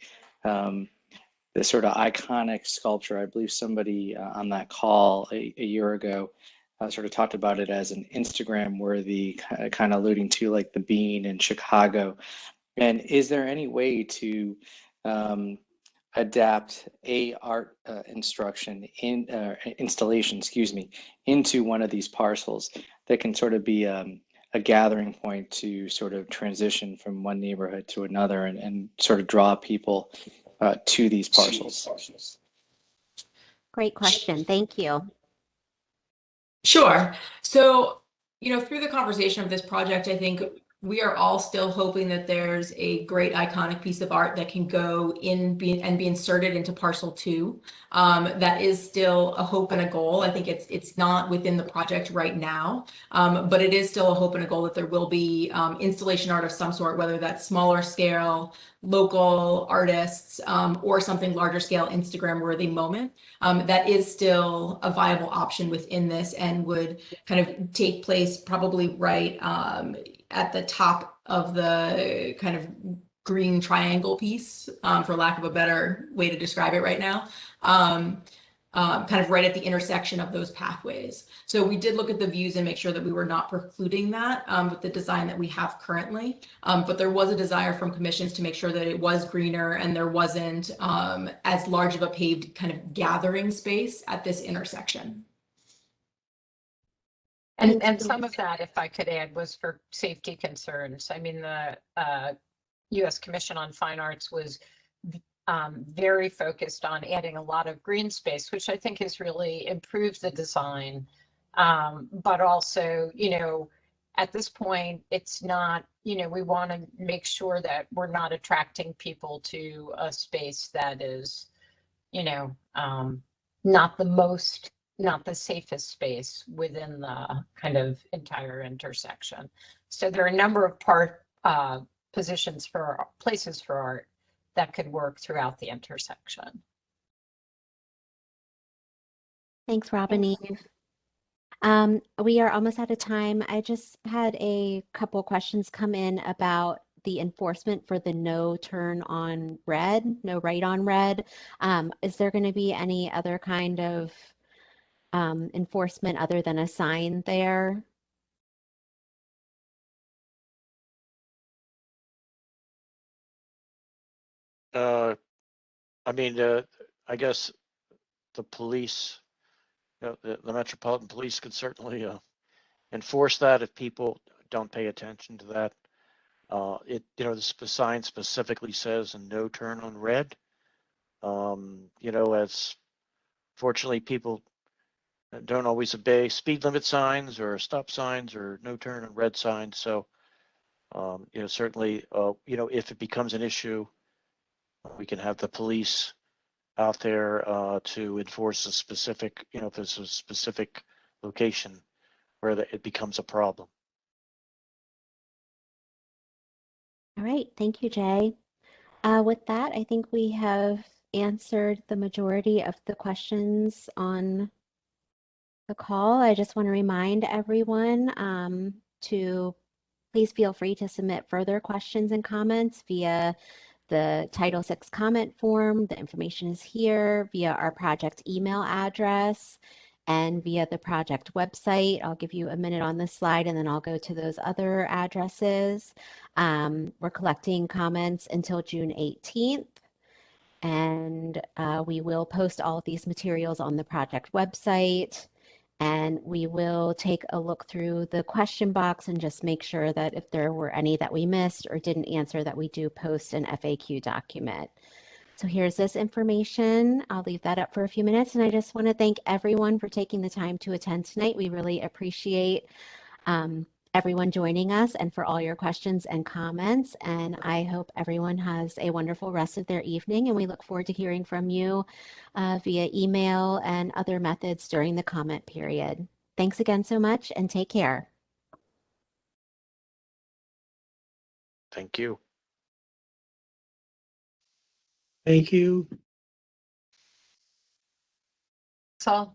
Speaker 13: sort of iconic sculpture. I believe somebody on that call a year ago sort of talked about it as an Instagram worthy, kind of alluding to like the Bean in Chicago. And is there any way to adapt a art installation, into one of these parcels that can sort of be a gathering point to sort of transition from one neighborhood to another and sort of draw people to these parcels?
Speaker 1: Great question. Thank you.
Speaker 5: Sure. So, through the conversation of this project, I think we are all still hoping that there's a great iconic piece of art that can go in and be inserted into parcel 2. That is still a hope and a goal. I think it's not within the project right now, but it is still a hope and a goal that there will be installation art of some sort, whether that's smaller scale, local artists, or something larger scale, Instagram worthy moment. That is still a viable option within this and would kind of take place probably right at the top of the kind of green triangle piece, for lack of a better way to describe it right now. kind of right at the intersection of those pathways. So we did look at the views and make sure that we were not precluding that with the design that we have currently. But there was a desire from commissions to make sure that it was greener and there wasn't as large of a paved kind of gathering space at this intersection.
Speaker 4: And some of that, if I could add, was for safety concerns. I mean, the U.S. Commission on Fine Arts was very focused on adding a lot of green space, which I think has really improved the design. But also, you know, at this point, it's not, you know, we want to make sure that we're not attracting people to a space that is, you know, not the safest space within the kind of entire intersection. So there are a number of positions for places for art that could work throughout the intersection.
Speaker 1: Thanks, Rob and Eve. We are almost out of time. I just had a couple questions come in about the enforcement for the no turn on red, no right on red. Is there going to be any other kind of enforcement other than a sign there?
Speaker 3: I mean, I guess the police, the Metropolitan Police could certainly enforce that if people don't pay attention to that. The sign specifically says no turn on red. As fortunately people don't always obey speed limit signs or stop signs or no turn on red signs. So, certainly, if it becomes an issue, we can have the police out there to enforce a specific, if there's a specific location where it becomes a problem.
Speaker 1: All right, thank you, Jay. With that, I think we have answered the majority of the questions on the call. I just want to remind everyone to please feel free to submit further questions and comments via the Title VI comment form. The information is here via our project email address and via the project website. I'll give you a minute on this slide and then I'll go to those other addresses. We're collecting comments until June 18th. And we will post all of these materials on the project website. And we will take a look through the question box and just make sure that if there were any that we missed or didn't answer, that we do post an FAQ document. So here's this information. I'll leave that up for a few minutes. And I just want to thank everyone for taking the time to attend tonight. We really appreciate everyone joining us and for all your questions and comments. And I hope everyone has a wonderful rest of their evening. And we look forward to hearing from you via email and other methods during the comment period. Thanks again so much and take care.
Speaker 3: Thank you.
Speaker 6: Thank you.
Speaker 4: So